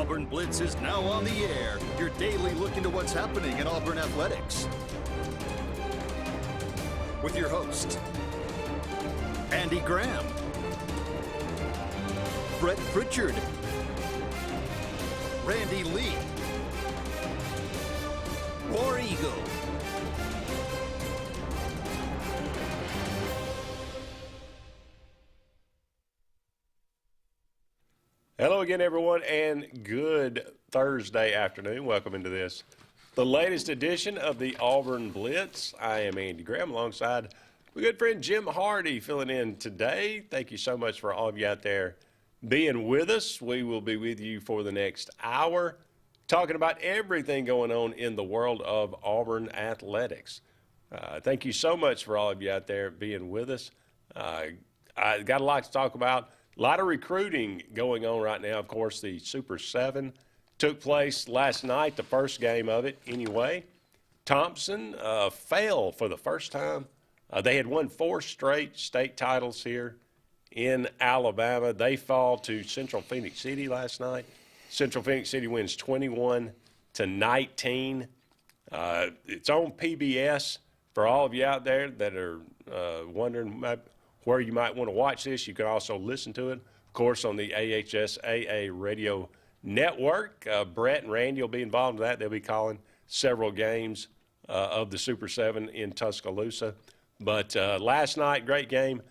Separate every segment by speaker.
Speaker 1: Auburn Blitz is now on the air. Your daily look into what's happening in Auburn athletics. With your host, Andy Graham, Brett Pritchard, Randy Lee, War Eagle.
Speaker 2: Hello again, everyone, and good Thursday afternoon. Welcome into the latest edition of the Auburn Blitz. I am Andy Graham alongside my good friend Jim Hardy filling in today. Thank you so much for all of you out there being with us. We will be with you for the next hour talking about everything going on in the world of Auburn athletics. Thank you so much for all of you out there being with us. I got a lot to talk about. A lot of recruiting going on right now. Of course, the Super 7 took place last night, the first game of it anyway. Thompson fell for the first time. They had won 4 straight state titles here in Alabama. They fall to Central Phoenix City last night. Central Phoenix City wins 21-19. It's on PBS for all of you out there that are wondering where you might want to watch this. You can also listen to it, of course, on the AHSAA radio network. Brett and Randy will be involved in that. They'll be calling several games of the Super 7 in Tuscaloosa. But last night, great game.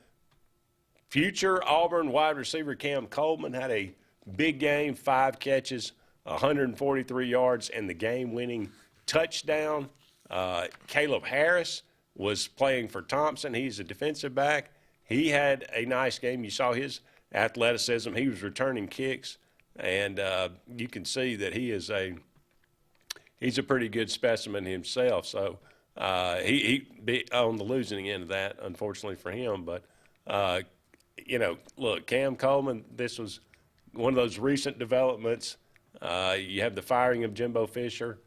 Speaker 2: Future Auburn wide receiver Cam Coleman had a big game, 5 catches, 143 yards, and the game-winning touchdown. Caleb Harris was playing for Thompson. He's a defensive back. He had a nice game. You saw his athleticism. He was returning kicks, and you can see that he's a pretty good specimen himself. So he be on the losing end of that, unfortunately for him. But, look, Cam Coleman, this was one of those recent developments. You have the firing of Jimbo Fisher,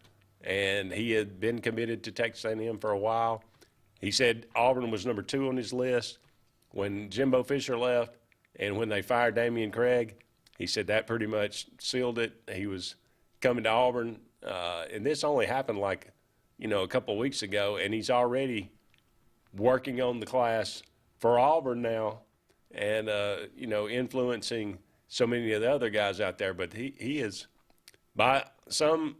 Speaker 2: and he had been committed to Texas A&M for a while. He said Auburn was number 2 on his list when Jimbo Fisher left, and when they fired Damian Craig. He said that pretty much sealed it. He was coming to Auburn, and this only happened a couple of weeks ago, and he's already working on the class for Auburn now and, influencing so many of the other guys out there. But he is, by some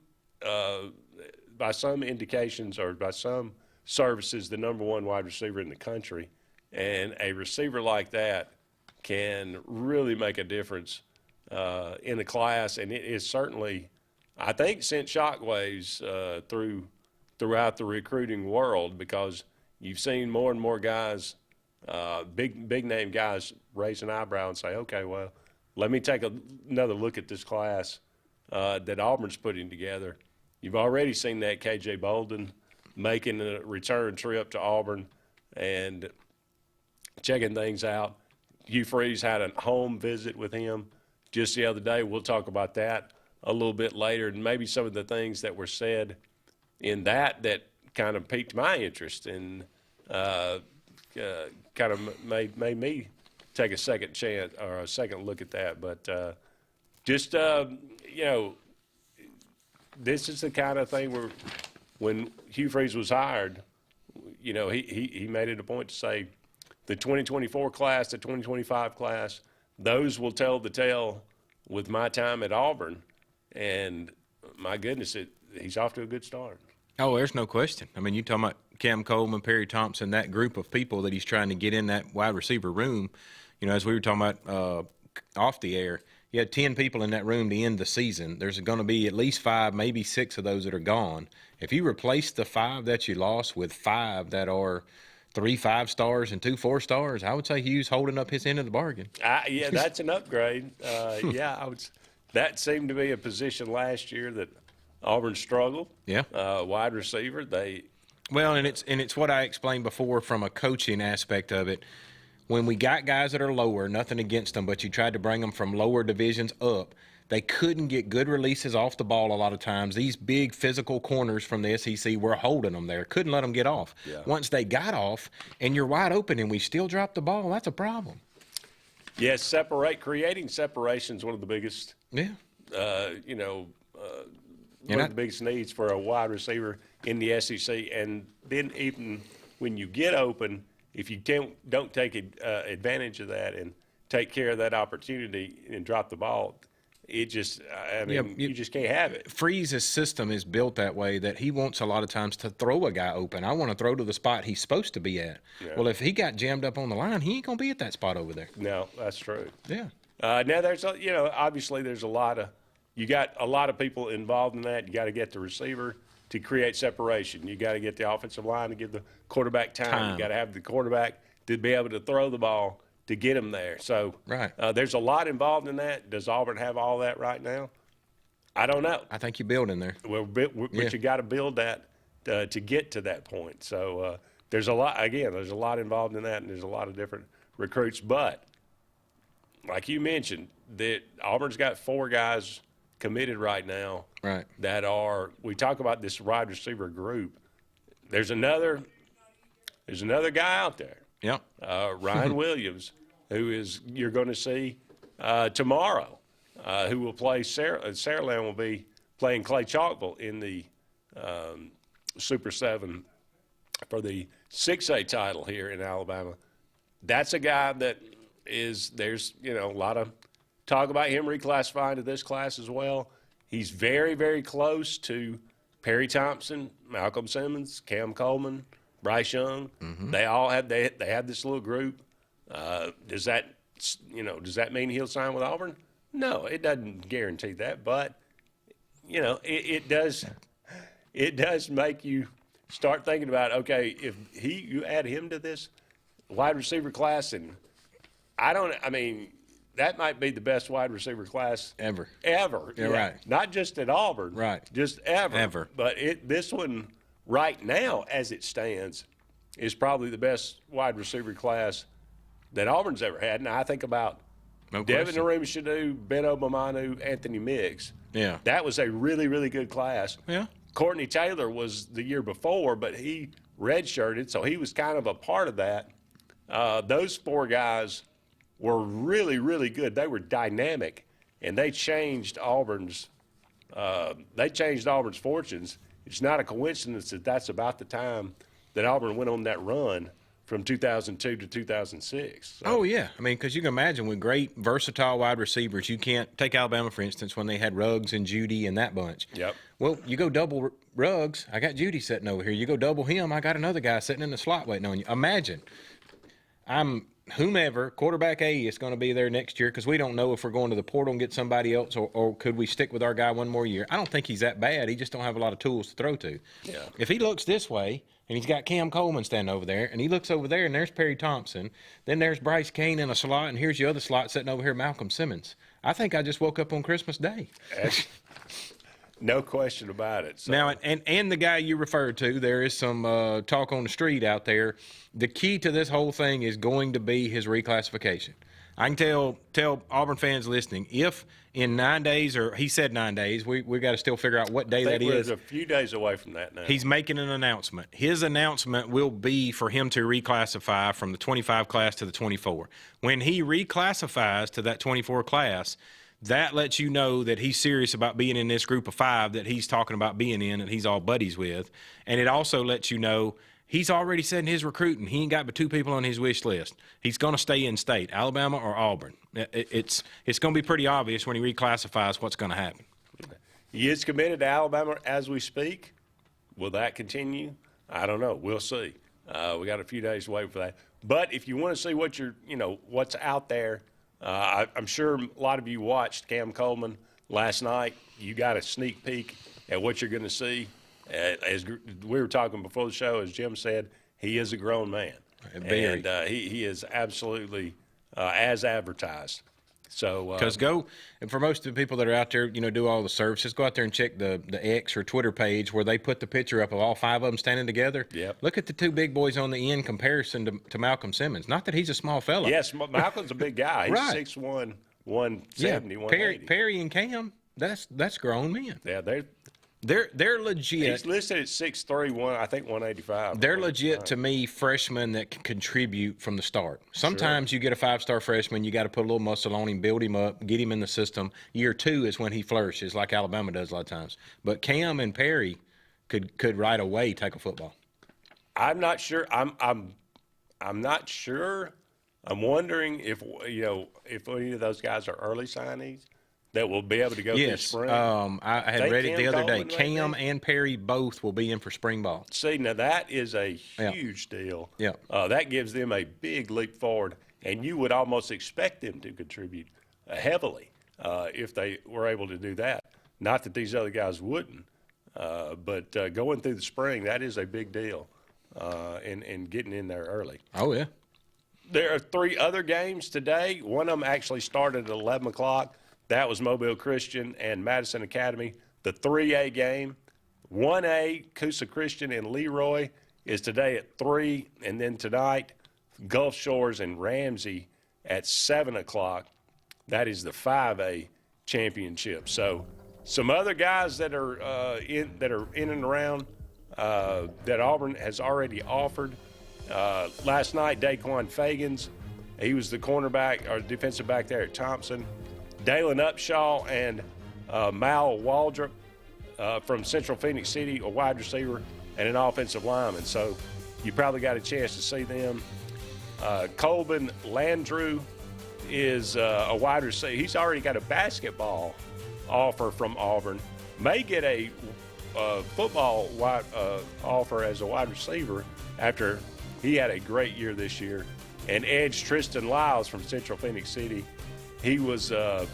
Speaker 2: indications or by some services, the number 1 wide receiver in the country. And a receiver like that can really make a difference in the class. And it is certainly, I think, sent shockwaves throughout the recruiting world, because you've seen more and more guys, big-name guys, raise an eyebrow and say, okay, well, let me take another look at this class that Auburn's putting together. You've already seen that K.J. Bolden making a return trip to Auburn and checking things out. Hugh Freeze had a home visit with him just the other day. We'll talk about that a little bit later, and maybe some of the things that were said in that kind of piqued my interest and kind of made me take a second chance or a second look at that. But this is the kind of thing where when Hugh Freeze was hired, he made it a point to say, the 2024 class, the 2025 class, those will tell the tale with my time at Auburn. And my goodness, he's off to a good start.
Speaker 3: Oh, there's no question. I mean, you talking about Cam Coleman, Perry Thompson, that group of people that he's trying to get in that wide receiver room. As we were talking about off the air, you had 10 people in that room to end the season. There's going to be at least 5, maybe 6 of those that are gone. If you replace the 5 that you lost with 5 that are 3 5-stars and 2 4-stars, I would say Hugh's holding up his end of the bargain.
Speaker 2: Yeah, that's an upgrade. That seemed to be a position last year that Auburn struggled.
Speaker 3: Yeah.
Speaker 2: Wide receiver.
Speaker 3: And it's what I explained before from a coaching aspect of it. When we got guys that are lower, nothing against them, but you tried to bring them from lower divisions up, they couldn't get good releases off the ball a lot of times. These big physical corners from the SEC were holding them there, couldn't let them get off.
Speaker 2: Yeah.
Speaker 3: Once they got off and you're wide open and we still drop the ball, that's a problem.
Speaker 2: Yes, creating separation is one of the biggest one of the biggest needs for a wide receiver in the SEC. And then even when you get open, if you don't take advantage of that and take care of that opportunity and drop the ball, you just can't have it.
Speaker 3: Freeze's system is built that way that he wants a lot of times to throw a guy open. I want to throw to the spot he's supposed to be at. Yeah. Well, if he got jammed up on the line, he ain't going to be at that spot over there.
Speaker 2: No, that's true.
Speaker 3: Yeah.
Speaker 2: Now there's obviously there's you got a lot of people involved in that. You got to get the receiver to create separation. You got to get the offensive line to give the quarterback time. You got to have the quarterback to be able to throw the ball to get him there. So
Speaker 3: right.
Speaker 2: There's a lot involved in that. Does Auburn have all that right now? I don't know.
Speaker 3: I think you're building there.
Speaker 2: Well, but you got to build that to get to that point. So there's a lot. Again, there's a lot involved in that, and there's a lot of different recruits. But like you mentioned, that Auburn's got 4 guys committed right now.
Speaker 3: Right.
Speaker 2: That are. We talk about this wide receiver group. There's another guy out there.
Speaker 3: Yep.
Speaker 2: Ryan Williams, who you're going to see tomorrow, who will play Saraland will be playing Clay Chalkville in the Super 7 for the 6A title here in Alabama. That's a guy that there's a lot of talk about him reclassifying to this class as well. He's very, very close to Perry Thompson, Malcolm Simmons, Cam Coleman, Bryce Young. Mm-hmm. They all have this little group. Does that mean he'll sign with Auburn? No, it doesn't guarantee that, but it does make you start thinking about, okay, if you add him to this wide receiver class, and that might be the best wide receiver class
Speaker 3: ever.
Speaker 2: Yeah,
Speaker 3: right.
Speaker 2: Not just at Auburn.
Speaker 3: Right.
Speaker 2: Just ever. But this one right now, as it stands, is probably the best wide receiver class that Auburn's ever had. And I think about Devin Arumashadu, Ben Obamanu, Anthony Miggs.
Speaker 3: Yeah.
Speaker 2: That was a really, really good class.
Speaker 3: Yeah.
Speaker 2: Courtney Taylor was the year before, but he redshirted, so he was kind of a part of that. Those 4 guys were really, really good. They were dynamic, and they changed Auburn's fortunes. It's not a coincidence that that's about the time that Auburn went on that run from 2002 to 2006. So.
Speaker 3: Oh, yeah. Because you can imagine with great, versatile wide receivers, you can't take Alabama, for instance, when they had Ruggs and Judy and that bunch.
Speaker 2: Yep.
Speaker 3: Well, you go double Ruggs, I got Judy sitting over here. You go double him, I got another guy sitting in the slot waiting on you. Imagine, whomever, quarterback A is going to be there next year because we don't know if we're going to the portal and get somebody else or could we stick with our guy one more year. I don't think he's that bad. He just don't have a lot of tools to throw to.
Speaker 2: Yeah.
Speaker 3: If he looks this way and he's got Cam Coleman standing over there and he looks over there and there's Perry Thompson, then there's Bryce Kane in a slot and here's your other slot sitting over here, Malcolm Simmons. I think I just woke up on Christmas Day.
Speaker 2: No question about it. So.
Speaker 3: Now, and the guy you referred to, there is some talk on the street out there. The key to this whole thing is going to be his reclassification. I can tell Auburn fans listening, if in 9 days, or he said 9 days, we got to still figure out what day that is.
Speaker 2: We're a few days away from that now.
Speaker 3: He's making an announcement. His announcement will be for him to reclassify from the 25 class to the 24. When he reclassifies to that 24 class, that lets you know that he's serious about being in this group of 5 that he's talking about being in and he's all buddies with. And it also lets you know he's already said in his recruiting he ain't got but 2 people on his wish list. He's going to stay in state, Alabama or Auburn. It's going to be pretty obvious when he reclassifies what's going to happen.
Speaker 2: He is committed to Alabama as we speak. Will that continue? I don't know. We'll see. We got a few days to wait for that. But if you want to see what's out there, I'm sure a lot of you watched Cam Coleman last night. You got a sneak peek at what you're going to see. As we were talking before the show, as Jim said, he is a grown man. And he is absolutely as advertised. So
Speaker 3: because and for most of the people that are out there, do all the services, go out there and check the X or Twitter page where they put the picture up of all 5 of them standing together.
Speaker 2: Yep.
Speaker 3: Look at the 2 big boys on the end comparison to Malcolm Simmons. Not that he's a small fella.
Speaker 2: Yes, Malcolm's a big guy. He's
Speaker 3: Right.
Speaker 2: 6'1", 170,
Speaker 3: yeah.
Speaker 2: 180.
Speaker 3: Perry and Cam, that's grown men.
Speaker 2: Yeah,
Speaker 3: They're legit.
Speaker 2: He's listed at 6'3", I think 185.
Speaker 3: They're legit to me, freshmen that can contribute from the start. Sometimes you get a 5-star freshman, you got to put a little muscle on him, build him up, get him in the system. Year 2 is when he flourishes, like Alabama does a lot of times. But Cam and Perry could right away tackle football.
Speaker 2: I'm not sure. I'm not sure. I'm wondering if any of those guys are early signees that will be able to go through spring.
Speaker 3: I had read it the other day. Cam and Perry both will be in for spring ball.
Speaker 2: See, now that is a huge deal.
Speaker 3: Yeah.
Speaker 2: That gives them a big leap forward, and you would almost expect them to contribute heavily if they were able to do that. Not that these other guys wouldn't, but going through the spring, that is a big deal, and getting in there early.
Speaker 3: Oh, yeah.
Speaker 2: There are 3 other games today. One of them actually started at 11 o'clock. That was Mobile Christian and Madison Academy. The 3A game, 1A, Coosa Christian and Leroy, is today at 3. And then tonight, Gulf Shores and Ramsey at 7 o'clock. That is the 5A championship. So some other guys that are in and around that Auburn has already offered. Last night, Daquan Fagans, he was the cornerback or defensive back there at Thompson. Dalen Upshaw and Mal Waldrop from Central Phoenix City, a wide receiver and an offensive lineman. So you probably got a chance to see them. Colvin Landrew is a wide receiver. He's already got a basketball offer from Auburn. May get a football offer as a wide receiver after he had a great year this year. And edge Tristan Lyles from Central Phoenix City. He was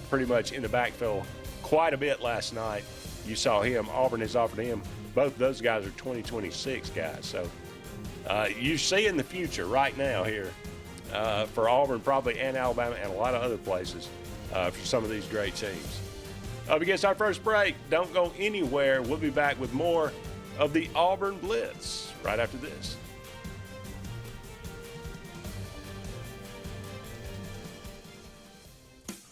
Speaker 2: pretty much in the backfield quite a bit last night. You saw him. Auburn has offered him. Both of those guys are 2026 guys. So you see in the future right now here for Auburn probably and Alabama and a lot of other places for some of these great teams. Up against our first break. Don't go anywhere. We'll be back with more of the Auburn Blitz right after this.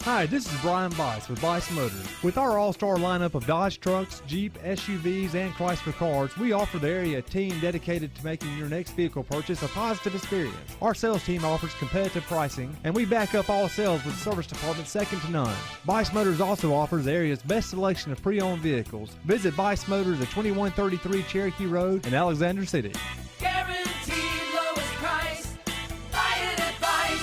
Speaker 4: Hi, this is Brian Bice with Bice Motors. With our all-star lineup of Dodge trucks, Jeep, SUVs, and Chrysler cars, we offer the area team dedicated to making your next vehicle purchase a positive experience. Our sales team offers competitive pricing, and we back up all sales with a service department second to none. Bice Motors also offers the area's best selection of pre-owned vehicles. Visit Bice Motors at 2133 Cherokee Road in Alexander City.
Speaker 5: Guaranteed lowest price. Buy it at Bice.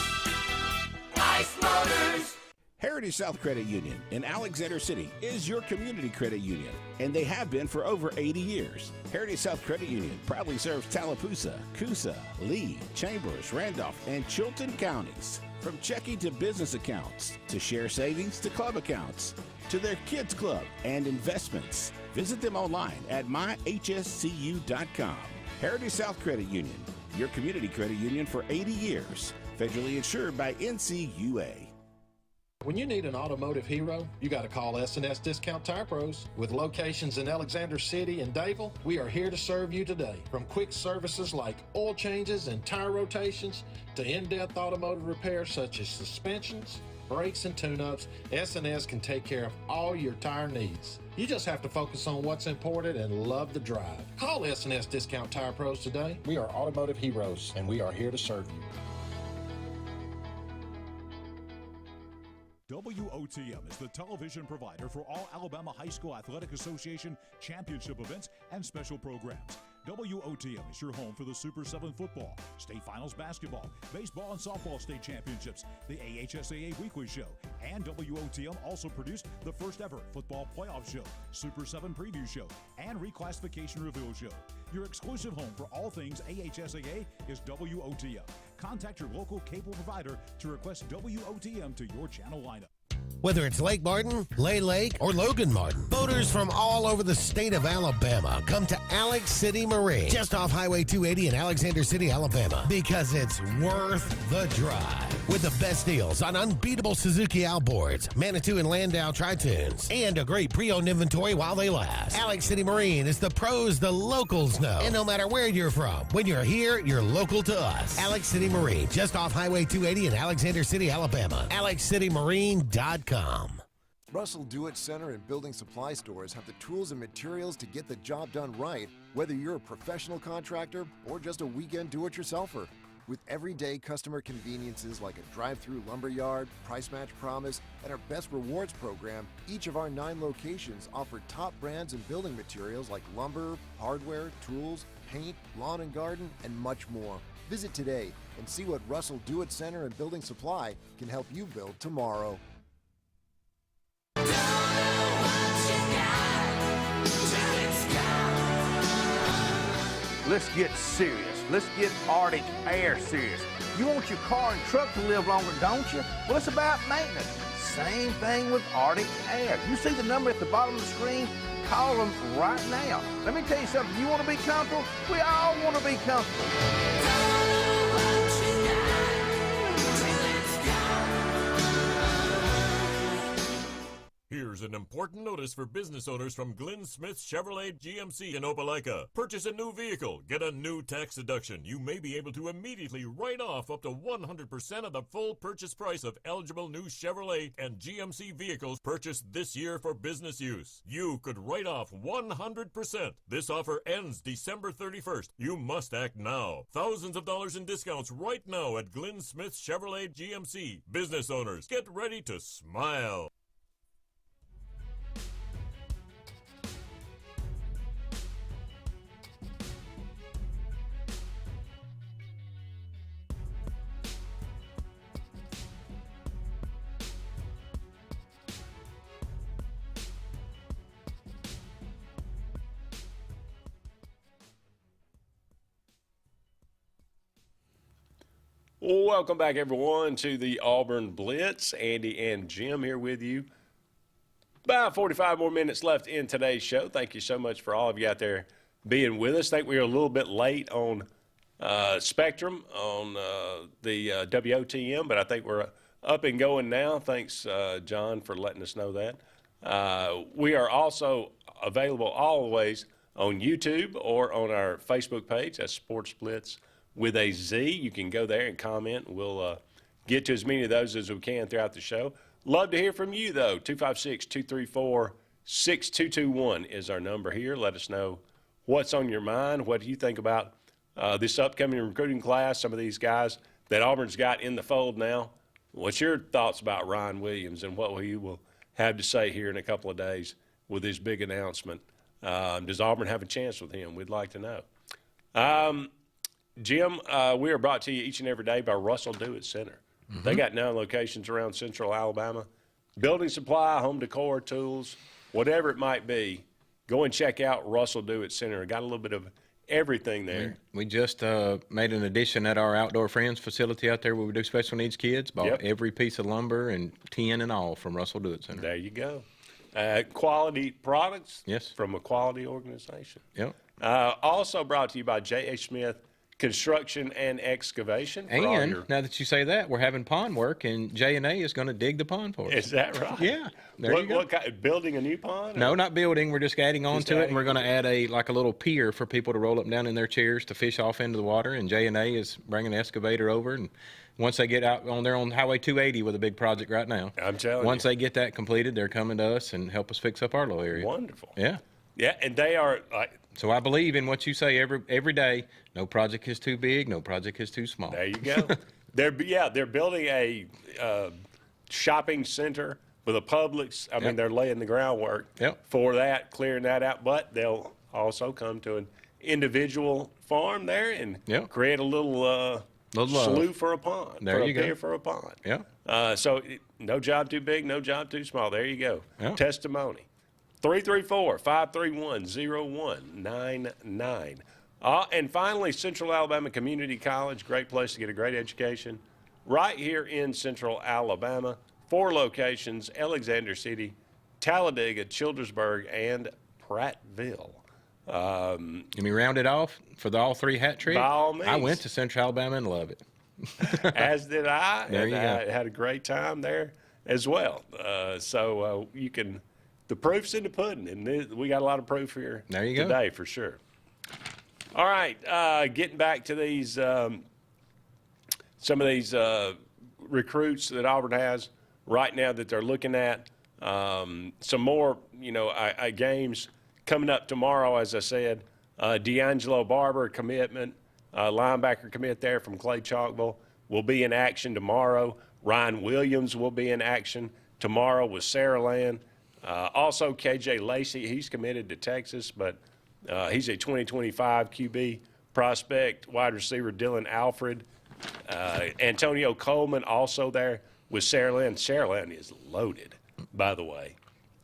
Speaker 5: Bice Motors.
Speaker 6: Heritage South Credit Union in Alexander City is your community credit union, and they have been for over 80 years. Heritage South Credit Union proudly serves Tallapoosa, Coosa, Lee, Chambers, Randolph, and Chilton counties. From checking to business accounts, to share savings to club accounts, to their kids club and investments. Visit them online at myhscu.com. Heritage South Credit Union, your community credit union for 80 years. Federally insured by NCUA.
Speaker 7: When you need an automotive hero, you got to call S&S Discount Tire Pros. With locations in Alexander City and Dayville, we are here to serve you today. From quick services like oil changes and tire rotations to in-depth automotive repairs such as suspensions, brakes, and tune-ups, S&S can take care of all your tire needs. You just have to focus on what's important and love the drive. Call S&S Discount Tire Pros today. We are automotive heroes, and we are here to serve you.
Speaker 8: WOTM is the television provider for all Alabama High School Athletic Association championship events and special programs. WOTM is your home for the Super 7 football, state finals basketball, baseball and softball state championships, the AHSAA weekly show, and WOTM also produced the first ever football playoff show, Super 7 preview show, and reclassification reveal show. Your exclusive home for all things AHSAA is WOTM. Contact your local cable provider to request WOTM to your channel lineup.
Speaker 9: Whether it's Lake Martin, Lay Lake, or Logan Martin, boaters from all over the state of Alabama come to Alex City Marine, just off Highway 280 in Alexander City, Alabama, because it's worth the drive. With the best deals on unbeatable Suzuki outboards, Manitou and Landau Tritoons, and a great pre-owned inventory while they last. Alex City Marine is the pros the locals know. And no matter where you're from, when you're here, you're local to us. Alex City Marine, just off Highway 280 in Alexander City, Alabama. AlexCityMarine.com.
Speaker 10: Russell Do-It Center and building supply stores have the tools and materials to get the job done right, whether you're a professional contractor or just a weekend do-it-yourselfer. With everyday customer conveniences like a drive-through lumberyard, price match promise, and our Best Rewards program, each of our 9 locations offer top brands and building materials like lumber, hardware, tools, paint, lawn and garden, and much more. Visit today and see what Russell Do-It Center and Building Supply can help you build tomorrow.
Speaker 11: Let's get serious. Let's get Arctic Air serious. You want your car and truck to live longer, don't you? Well, it's about maintenance. Same thing with Arctic Air. You see the number at the bottom of the screen? Call them right now. Let me tell you something. You want to be comfortable? We all want to be comfortable.
Speaker 12: Here's an important notice for business owners from Glenn Smith Chevrolet GMC in Opelika. Purchase a new vehicle, get a new tax deduction. You may be able to immediately write off up to 100% of the full purchase price of eligible new Chevrolet and GMC vehicles purchased this year for business use. You could write off 100%. This offer ends December 31st. You must act now. Thousands of dollars in discounts right now at Glenn Smith Chevrolet GMC. Business owners, get ready to smile.
Speaker 2: Welcome back, everyone, to the Auburn Blitz. Andy and Jim here with you. About 45 more minutes left in today's show. Thank you so much for all of you out there being with us. I think we were a little bit late on Spectrum, on the WOTM, but I think we're up and going now. Thanks, John, for letting us know that. We are also available always on YouTube or on our Facebook page. That's Sports Blitz with a Z. You can go there and comment. We'll get to as many of those as we can throughout the show. Love to hear from you, though. 256-234-6221 is our number here. Let us know what's on your mind. What do you think about this upcoming recruiting class, some of these guys that Auburn's got in the fold now? What's your thoughts about Ryan Williams and what he will have to say here in a couple of days with his big announcement? Does Auburn have a chance with him? We'd like to know. Jim, we are brought to you each and every day by Russell Do-It Center. Mm-hmm. They got 9 locations around central Alabama. Building supply, home decor, tools, whatever it might be, go and check out Russell Do-It Center. Got a little bit of everything there.
Speaker 3: We just made an addition at our Outdoor Friends facility out there where we do special needs kids. Bought every piece of lumber and tin and all from Russell Do-It Center.
Speaker 2: There you go. Quality products from a quality organization.
Speaker 3: Yep.
Speaker 2: Also brought to you by J.H. Smith Construction and Excavation.
Speaker 3: And now that you say that, we're having pond work, and J&A is going to dig the pond for us.
Speaker 2: Is that right?
Speaker 3: Yeah. There you go.
Speaker 2: What kind, building a new pond?
Speaker 3: No, not building. We're just adding on to it, and we're going to add a little pier for people to roll up and down in their chairs to fish off into the water. And J&A is bringing an excavator over, and once they get out on Highway 280 with a big project right now.
Speaker 2: I'm telling you.
Speaker 3: Once they get that completed, they're coming to us and help us fix up our little area.
Speaker 2: Wonderful.
Speaker 3: Yeah.
Speaker 2: Yeah, and they are
Speaker 3: so I believe in what you say every day. No project is too big. No project is too small.
Speaker 2: There you go. They're building a shopping center for the Publix. I mean, they're laying the groundwork for that, clearing that out. But they'll also come to an individual farm there and create a little slough for a pond.
Speaker 3: There you go.
Speaker 2: Pier for a pond.
Speaker 3: Yeah.
Speaker 2: So no job too big, no job too small. There you go. Testimony. 334-531-0199. And finally, Central Alabama Community College, great place to get a great education. Right here in Central Alabama, 4 locations, Alexander City, Talladega, Childersburg, and Prattville.
Speaker 3: Can we round it off for the all 3 hat trick?
Speaker 2: By all means.
Speaker 3: I went to Central Alabama and love it.
Speaker 2: As did I.
Speaker 3: There you go.
Speaker 2: I had a great time there as well. So you can... The proof's in the pudding, and we got a lot of proof here today for sure. All right, getting back to these, some of these recruits that Auburn has right now that they're looking at. Some more, games coming up tomorrow, as I said. D'Angelo Barber commitment, linebacker commit there from Clay Chalkville, will be in action tomorrow. Ryan Williams will be in action tomorrow with Saraland. Also, KJ Lacey, he's committed to Texas, but he's a 2025 QB prospect. Wide receiver Dylan Alfred. Antonio Coleman also there with Saraland. Saraland is loaded, by the way.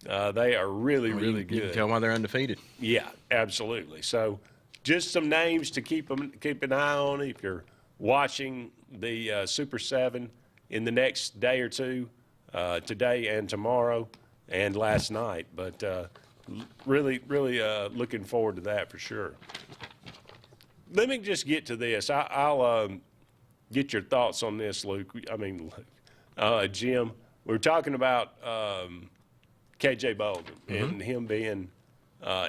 Speaker 2: They are really good.
Speaker 3: You can tell why they're undefeated.
Speaker 2: Yeah, absolutely. So just some names to keep an eye on if you're watching the Super 7 in the next day or two, today and tomorrow and last night. But really looking forward to that for sure. Let me just get to this. I'll get your thoughts on this, Luke. Jim. We were talking about KJ Bolden and him being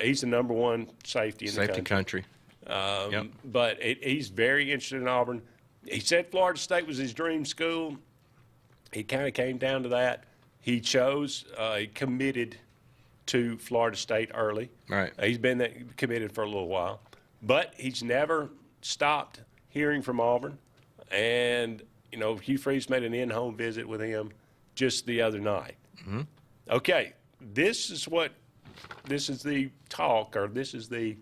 Speaker 2: he's the number one safety in the country.
Speaker 3: Yep.
Speaker 2: But he's very interested in Auburn. He said Florida State was his dream school. He kind of came down to that. He he committed to Florida State early.
Speaker 3: Right.
Speaker 2: He's been committed for a little while. But he's never stopped hearing from Auburn. And, Hugh Freeze made an in-home visit with him just the other night.
Speaker 3: Mm-hmm.
Speaker 2: Okay, this is the talk, or this is the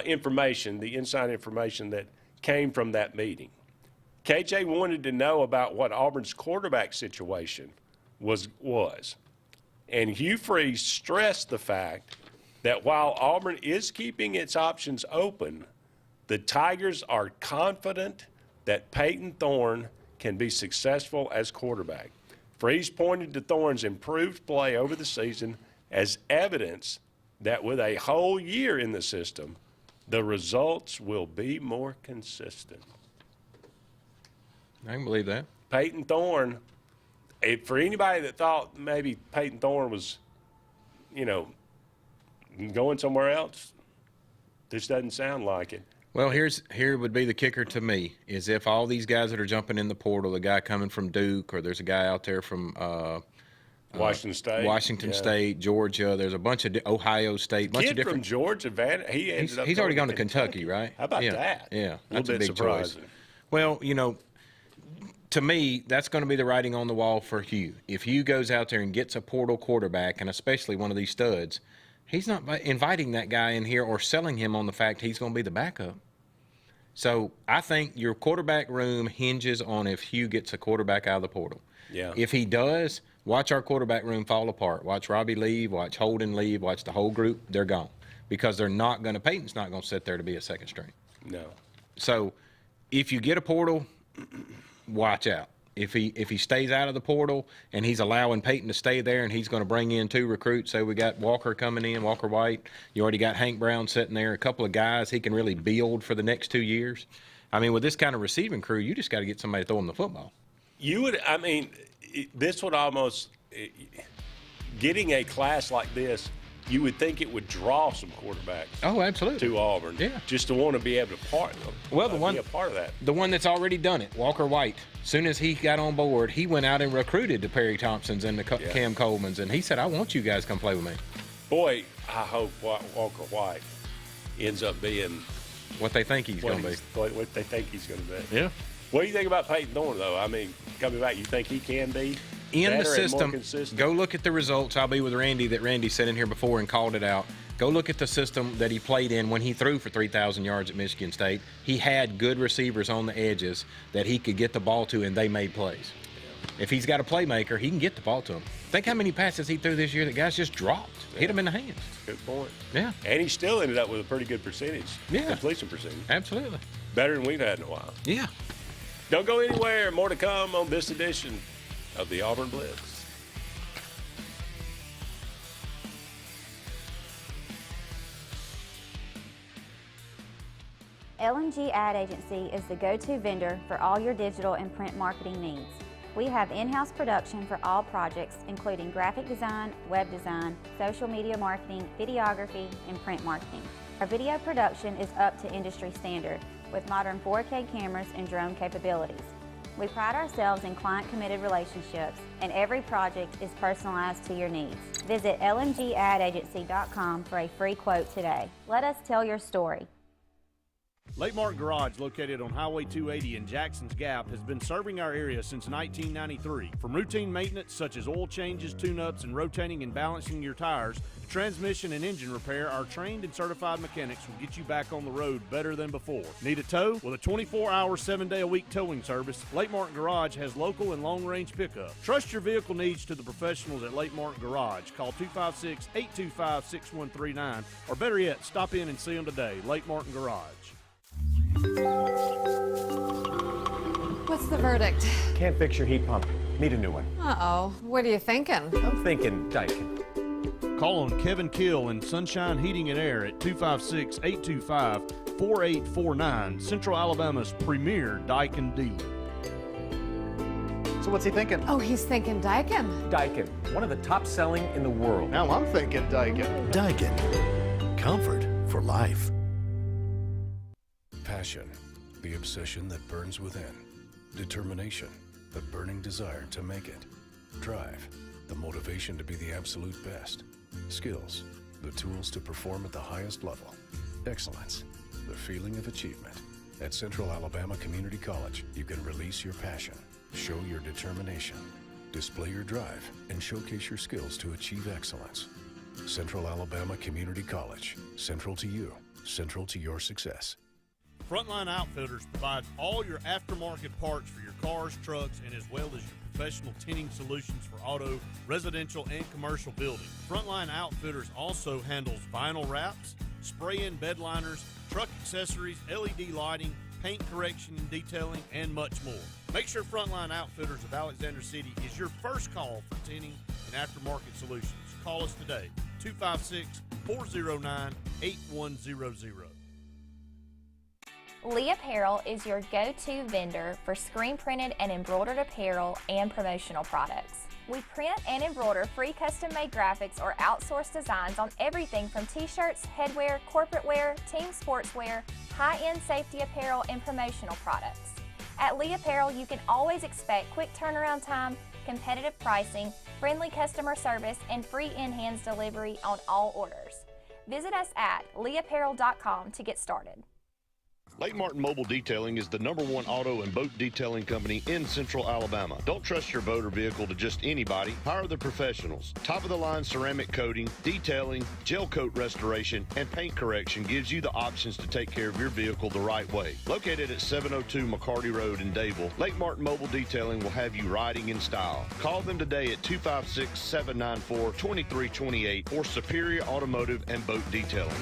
Speaker 2: information, the inside information that came from that meeting. KJ wanted to know about what Auburn's quarterback situation was. And Hugh Freeze stressed the fact that while Auburn is keeping its options open, the Tigers are confident that Peyton Thorne can be successful as quarterback. Freeze pointed to Thorne's improved play over the season as evidence that with a whole year in the system, the results will be more consistent.
Speaker 3: I can believe that.
Speaker 2: Peyton Thorne, for anybody that thought maybe Peyton Thorne was, going somewhere else, this doesn't sound like it.
Speaker 3: Well, here would be the kicker to me, is if all these guys that are jumping in the portal, the guy coming from Duke, or there's a guy out there from Washington State, Georgia, there's a bunch of Ohio State, bunch of different.
Speaker 2: From Georgia, he's
Speaker 3: already gone to Kentucky, right?
Speaker 2: How about that?
Speaker 3: Yeah,
Speaker 2: that's a big
Speaker 3: surprising. Choice. Well, to me, that's going to be the writing on the wall for Hugh. If Hugh goes out there and gets a portal quarterback, and especially one of these studs, he's not inviting that guy in here or selling him on the fact he's going to be the backup. So I think your quarterback room hinges on if Hugh gets a quarterback out of the portal.
Speaker 2: Yeah.
Speaker 3: If he does, watch our quarterback room fall apart. Watch Robbie leave, watch Holden leave, watch the whole group. They're gone because Peyton's not going to sit there to be a second string.
Speaker 2: No.
Speaker 3: So if you get a portal, watch out. If he stays out of the portal and he's allowing Peyton to stay there and he's going to bring in 2 recruits, say we got Walker coming in, Walker White, you already got Hank Brown sitting there, a couple of guys he can really build for the next 2 years. With this kind of receiving crew, you just got to get somebody to throw him the football.
Speaker 2: This would almost, getting a class like this, you would think it would draw some quarterbacks.
Speaker 3: Oh, absolutely.
Speaker 2: To Auburn.
Speaker 3: Yeah.
Speaker 2: Just to want to be able to be a part of that.
Speaker 3: The one that's already done it, Walker White, as soon as he got on board, he went out and recruited the Perry Thompsons and the Cam Colemans, and he said, I want you guys to come play with me.
Speaker 2: Boy, I hope Walker White ends up being
Speaker 3: what they think he's going to be.
Speaker 2: What they think he's going to be.
Speaker 3: Yeah.
Speaker 2: What do you think about Peyton Thorne, though? Coming back, you think he can be
Speaker 3: in the system?
Speaker 2: Consistent?
Speaker 3: Go look at the results. I'll be with Randy that Randy said in here before and called it out. Go look at the system that he played in when he threw for 3,000 yards at Michigan State. He had good receivers on the edges that he could get the ball to, and they made plays. If he's got a playmaker, he can get the ball to him. Think how many passes he threw this year that guys just dropped, hit him in the hands.
Speaker 2: Good point.
Speaker 3: Yeah.
Speaker 2: And he still ended up with a pretty good percentage.
Speaker 3: Yeah.
Speaker 2: Completion percentage.
Speaker 3: Absolutely.
Speaker 2: Better than we've had in a while.
Speaker 3: Yeah.
Speaker 2: Don't go anywhere. More to come on this edition of the Auburn Blitz.
Speaker 13: L&G Ad Agency is the go-to vendor for all your digital and print marketing needs. We have in-house production for all projects, including graphic design, web design, social media marketing, videography, and print marketing. Our video production is up to industry standard with modern 4K cameras and drone capabilities. We pride ourselves in client-committed relationships, and every project is personalized to your needs. Visit lmgadAgency.com for a free quote today. Let us tell your story.
Speaker 14: Lake Martin Garage, located on Highway 280 in Jackson's Gap, has been serving our area since 1993. From routine maintenance such as oil changes, tune-ups, and rotating and balancing your tires, to transmission and engine repair, our trained and certified mechanics will get you back on the road better than before. Need a tow? With a 24-hour, 7-day-a-week towing service, Lake Martin Garage has local and long-range pickup. Trust your vehicle needs to the professionals at Lake Martin Garage. Call 256-825-6139, or better yet, stop in and see them today. Lake Martin Garage.
Speaker 15: What's the verdict?
Speaker 16: Can't fix your heat pump. Need a new one.
Speaker 15: Uh-oh. What are you thinking?
Speaker 16: I'm thinking Daikin.
Speaker 14: Call on Kevin Kill and Sunshine Heating and Air at 256-825-4849, Central Alabama's premier Daikin dealer.
Speaker 16: So what's he thinking?
Speaker 15: Oh, he's thinking Daikin.
Speaker 16: Daikin, one of the top selling in the world.
Speaker 14: Now I'm thinking Daikin.
Speaker 9: Daikin. Comfort for life.
Speaker 17: Passion, the obsession that burns within. Determination, the burning desire to make it. Drive, the motivation to be the absolute best. Skills, the tools to perform at the highest level. Excellence, the feeling of achievement. At Central Alabama Community College, you can release your passion, show your determination, display your drive, and showcase your skills to achieve excellence. Central Alabama Community College, central to you, central to your success.
Speaker 14: Frontline Outfitters provides all your aftermarket parts for your cars, trucks, and as well as your professional tinting solutions for auto, residential, and commercial buildings. Frontline Outfitters also handles vinyl wraps, spray-in bed liners, truck accessories, LED lighting, paint correction and detailing, and much more. Make sure Frontline Outfitters of Alexander City is your first call for tinting and aftermarket solutions. Call us today, 256-409-8100.
Speaker 18: Lee Apparel is your go-to vendor for screen printed and embroidered apparel and promotional products. We print and embroider free custom-made graphics or outsourced designs on everything from t-shirts, headwear, corporate wear, team sportswear, high-end safety apparel, and promotional products. At Lee Apparel, you can always expect quick turnaround time, competitive pricing, friendly customer service, and free in-hands delivery on all orders. Visit us at leeapparel.com to get started.
Speaker 19: Lake Martin Mobile Detailing is the #1 auto and boat detailing company in Central Alabama. Don't trust your boat or vehicle to just anybody. Hire the professionals. Top-of-the-line ceramic coating, detailing, gel coat restoration, and paint correction gives you the options to take care of your vehicle the right way. Located at 702 McCarty Road in Dayville, Lake Martin Mobile Detailing will have you riding in style. Call them today at 256-794-2328 or Superior Automotive and Boat Detailing.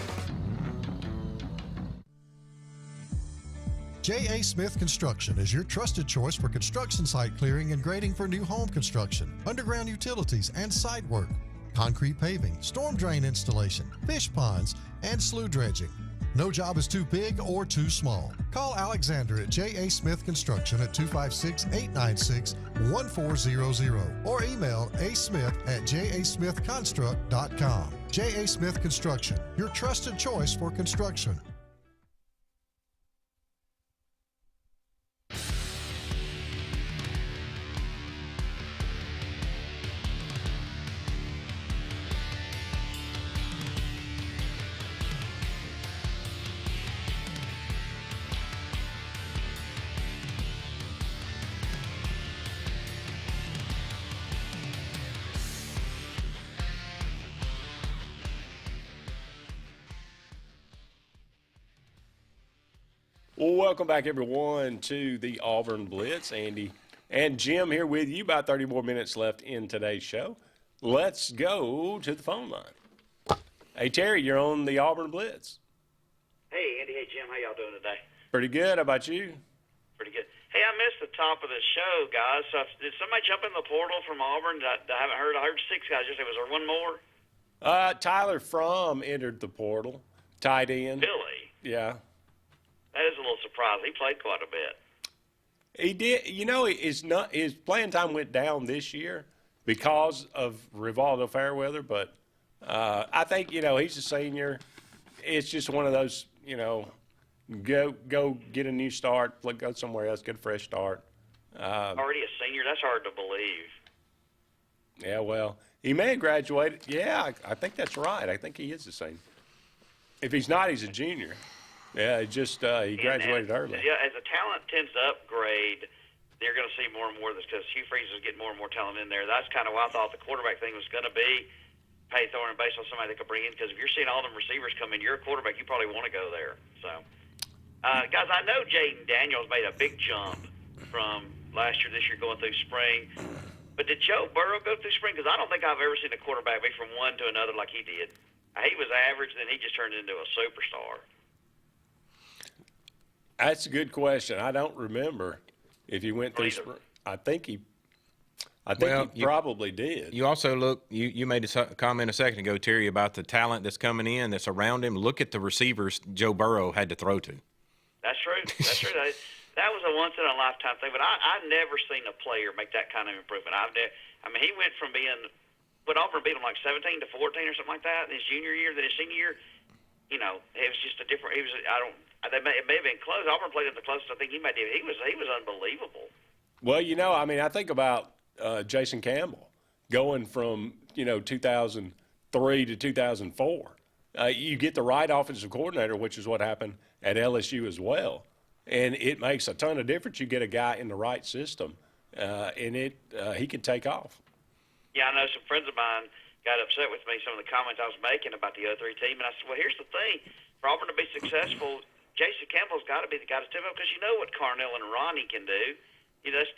Speaker 20: J.A. Smith Construction is your trusted choice for construction site clearing and grading for new home construction, underground utilities and site work, concrete paving, storm drain installation, fish ponds, and slough dredging. No job is too big or too small. Call Alexander at J.A. Smith Construction at 256-896-1400 or email asmith@jasmithconstruct.com. J.A. Smith Construction, your trusted choice for construction.
Speaker 2: Well, welcome back, everyone, to the Auburn Blitz. Andy and Jim here with you. About 30 more minutes left in today's show. Let's go to the phone line. Hey, Terry, you're on the Auburn Blitz.
Speaker 21: Hey, Andy. Hey, Jim. How y'all doing today?
Speaker 2: Pretty good. How about you?
Speaker 21: Pretty good. Hey, I missed the top of the show, guys. So did somebody jump in the portal from Auburn? I haven't heard. I heard 6 guys. Was there one more?
Speaker 2: Tyler Fromm entered the portal. Tight end.
Speaker 21: Really?
Speaker 2: Yeah.
Speaker 21: That is a little surprising. He played quite a bit.
Speaker 2: He did. You know, his playing time went down this year because of Rivaldo Fairweather, but I think, he's a senior. It's just one of those, go get a new start, go somewhere else, get a fresh start.
Speaker 21: Already a senior? That's hard to believe.
Speaker 2: Yeah, well, he may have graduated. Yeah, I think that's right. I think he is the same. If he's not, he's a junior. Yeah, he graduated early.
Speaker 21: Yeah, as the talent tends to upgrade, they're going to see more and more of this because Hugh Freeze is getting more and more talent in there. That's kind of why I thought the quarterback thing was going to be pay Thorne based on somebody they could bring in, because if you're seeing all them receivers come in, you're a quarterback, you probably want to go there. So, guys, I know Jaden Daniels made a big jump from last year, this year, going through spring. But did Joe Burrow go through spring? Because I don't think I've ever seen a quarterback be from one to another like he did. He was average, then he just turned into a superstar.
Speaker 2: That's a good question. I don't remember if he went through spring. I think he probably did.
Speaker 3: You also you made a comment a second ago, Terry, about the talent that's coming in, that's around him. Look at the receivers Joe Burrow had to throw to.
Speaker 21: That's true. That's true. That was a once-in-a-lifetime thing, but I've never seen a player make that kind of improvement. He went from Auburn beat him like 17 to 14 or something like that in his junior year. Then his senior year, it was just a different. It may have been close. Auburn played it the closest I think he might have. He was unbelievable.
Speaker 2: Well, I think about Jason Campbell going from 2003 to 2004. You get the right offensive coordinator, which is what happened at LSU as well. And it makes a ton of difference. You get a guy in the right system, and he can take off.
Speaker 21: Yeah, I know some friends of mine got upset with me, some of the comments I was making about the 03 team. And I said, well, here's the thing. For Auburn to be successful, Jason Campbell's got to be the guy to step up, because you know what Carnell and Ronnie can do. That's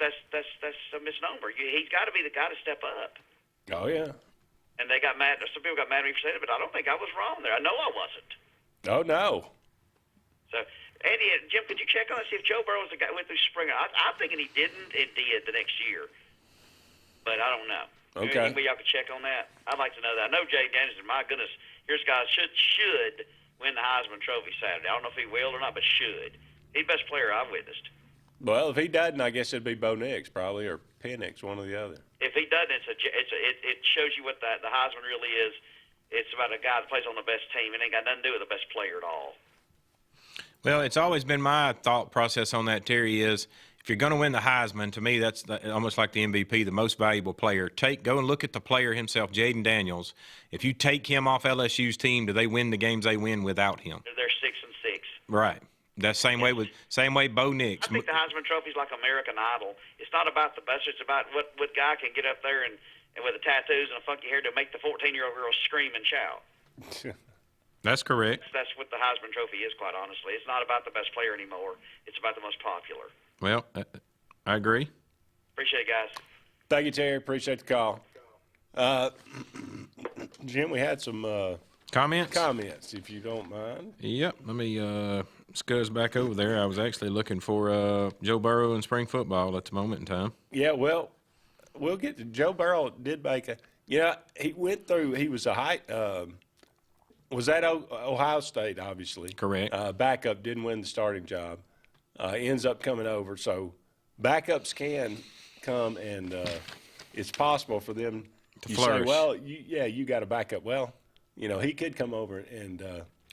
Speaker 21: a misnomer. He's got to be the guy to step up.
Speaker 2: Oh, yeah.
Speaker 21: And they got mad. Some people got mad at me for saying it, but I don't think I was wrong there. I know I wasn't.
Speaker 2: Oh, no.
Speaker 21: So, Andy and Jim, could you check on that, see if Joe Burrow was the guy who went through spring? I'm thinking he didn't and did the next year, but I don't know.
Speaker 2: Okay.
Speaker 21: Anybody y'all could check on that? I'd like to know that. I know Jay Daniels, my goodness, here's a guy should win the Heisman Trophy Saturday. I don't know if he will or not, but should. He's the best player I've witnessed.
Speaker 2: Well, if he doesn't, I guess it'd be Bo Nix probably, or Penix, one or the other.
Speaker 21: If he doesn't, it shows you what the Heisman really is. It's about a guy that plays on the best team. It ain't got nothing to do with the best player at all.
Speaker 3: Well, it's always been my thought process on that, Terry, is if you're going to win the Heisman, to me that's almost like the MVP, the most valuable player. Go and look at the player himself, Jaden Daniels. If you take him off LSU's team, do they win the games they win without him?
Speaker 21: They're 6-6.
Speaker 3: Right. That's same way Bo Nix.
Speaker 21: I think the Heisman Trophy is like American Idol. It's not about the best. It's about what guy can get up there and with the tattoos and a funky hair to make the 14-year-old girl scream and shout.
Speaker 3: That's correct.
Speaker 21: That's what the Heisman Trophy is, quite honestly. It's not about the best player anymore. It's about the most popular.
Speaker 3: Well, I agree.
Speaker 21: Appreciate it, guys.
Speaker 2: Thank you, Terry. Appreciate the call. Jim, we had some comments, if you don't mind.
Speaker 3: Yep. Let me scuzz back over there. I was actually looking for Joe Burrow in spring football at the moment in time.
Speaker 2: Yeah, well, we'll get to Joe Burrow. Did make he went through. He was was at Ohio State, obviously.
Speaker 3: Correct.
Speaker 2: Backup, didn't win the starting job. Ends up coming over. So backups can come, and it's possible for them to
Speaker 3: flourish.
Speaker 2: Say, well, you got a backup. Well, he could come over and.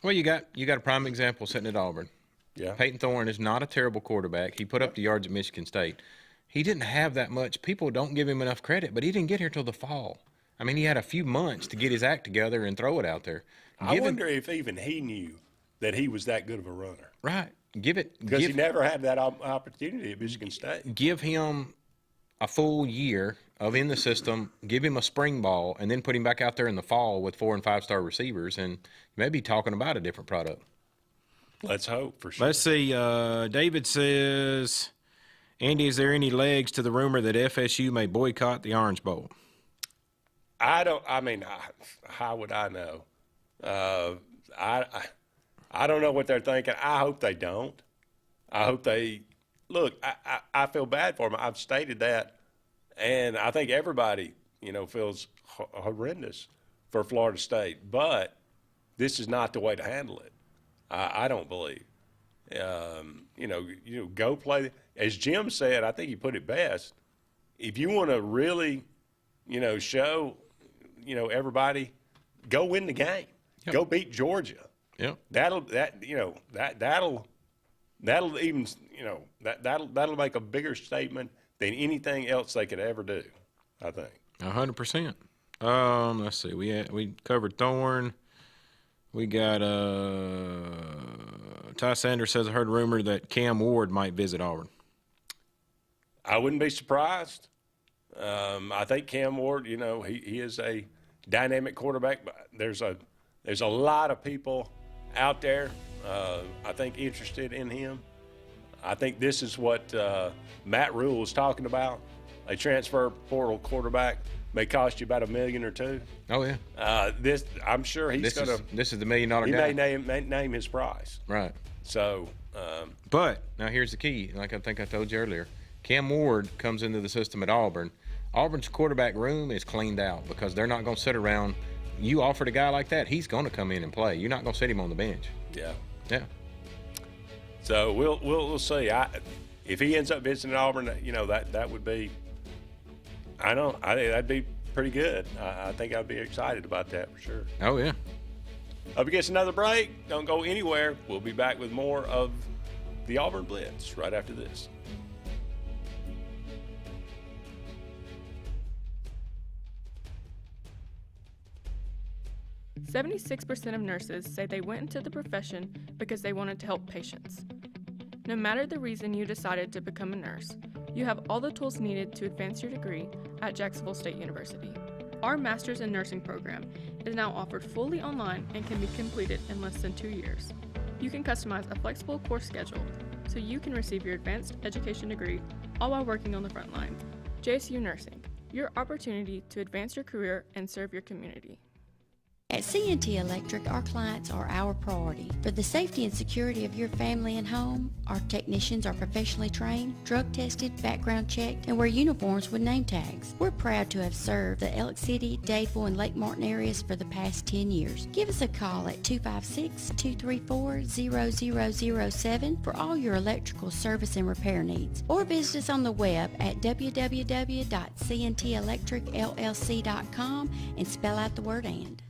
Speaker 3: Well, you got a prime example sitting at Auburn.
Speaker 2: Yeah.
Speaker 3: Peyton Thorne is not a terrible quarterback. He put up the yards at Michigan State. He didn't have that much. People don't give him enough credit, but he didn't get here till the fall. I mean, he had a few months to get his act together and throw it out there.
Speaker 2: I wonder if even he knew that he was that good of a runner.
Speaker 3: Right.
Speaker 2: Because he never had that opportunity at Michigan State.
Speaker 3: Give him a full year of in the system, give him a spring ball, and then put him back out there in the fall with 4- and 5-star receivers, and maybe talking about a different product.
Speaker 2: Let's hope, for sure.
Speaker 3: Let's see. David says, Andy, is there any legs to the rumor that FSU may boycott the Orange Bowl?
Speaker 2: How would I know? I don't know what they're thinking. I hope they don't. I hope they look. I feel bad for them. I've stated that, and I think everybody feels horrendous for Florida State. But this is not the way to handle it. I don't believe. Go play. As Jim said, I think he put it best. If you want to really, show, everybody, go win the game. Yep. Go beat Georgia.
Speaker 3: Yep.
Speaker 2: That'll even that'll make a bigger statement than anything else they could ever do, I think.
Speaker 3: 100%. Let's see. We covered Thorne. We got Ty Sanders says I heard a rumor that Cam Ward might visit Auburn.
Speaker 2: I wouldn't be surprised. I think Cam Ward, he is a dynamic quarterback. But there's a lot of people out there, I think, interested in him. I think this is what Matt Rule was talking about. A transfer portal quarterback may cost you about $1 million or $2 million.
Speaker 3: Oh yeah.
Speaker 2: I'm sure he's going to.
Speaker 3: This is the $1 million guy.
Speaker 2: He may name his price.
Speaker 3: Right.
Speaker 2: So.
Speaker 3: But now here's the key. Like I think I told you earlier, Cam Ward comes into the system at Auburn. Auburn's quarterback room is cleaned out because they're not going to sit around. You offered a guy like that, he's going to come in and play. You're not going to sit him on the bench.
Speaker 2: Yeah.
Speaker 3: Yeah.
Speaker 2: So we'll see. If he ends up visiting Auburn, that would be. I think that'd be pretty good. I think I'd be excited about that for sure.
Speaker 3: Oh yeah.
Speaker 2: Up against another break. Don't go anywhere. We'll be back with more of the Auburn Blitz right after this.
Speaker 1: "76% of nurses say they went into the profession because they wanted to help patients. No matter the reason you decided to become a nurse, you have all the tools needed to advance your degree at Jacksonville State University. Our Master's in Nursing program is now offered fully online and can be completed in less than 2 years. You can customize a flexible course schedule so you can receive your advanced education degree all while working on the front line. JSU Nursing, your opportunity to advance your career and serve your community."
Speaker 22: At C&T Electric, our clients are our priority. For the safety and security of your family and home, our technicians are professionally trained, drug tested, background checked, and wear uniforms with name tags. We're proud to have served the Elk City, Dadeville, and Lake Martin areas for the past 10 years. Give us a call at 256-234-0007 for all your electrical service and repair needs, or visit us on the web at www.cntelectricllc.com and spell out the word "and."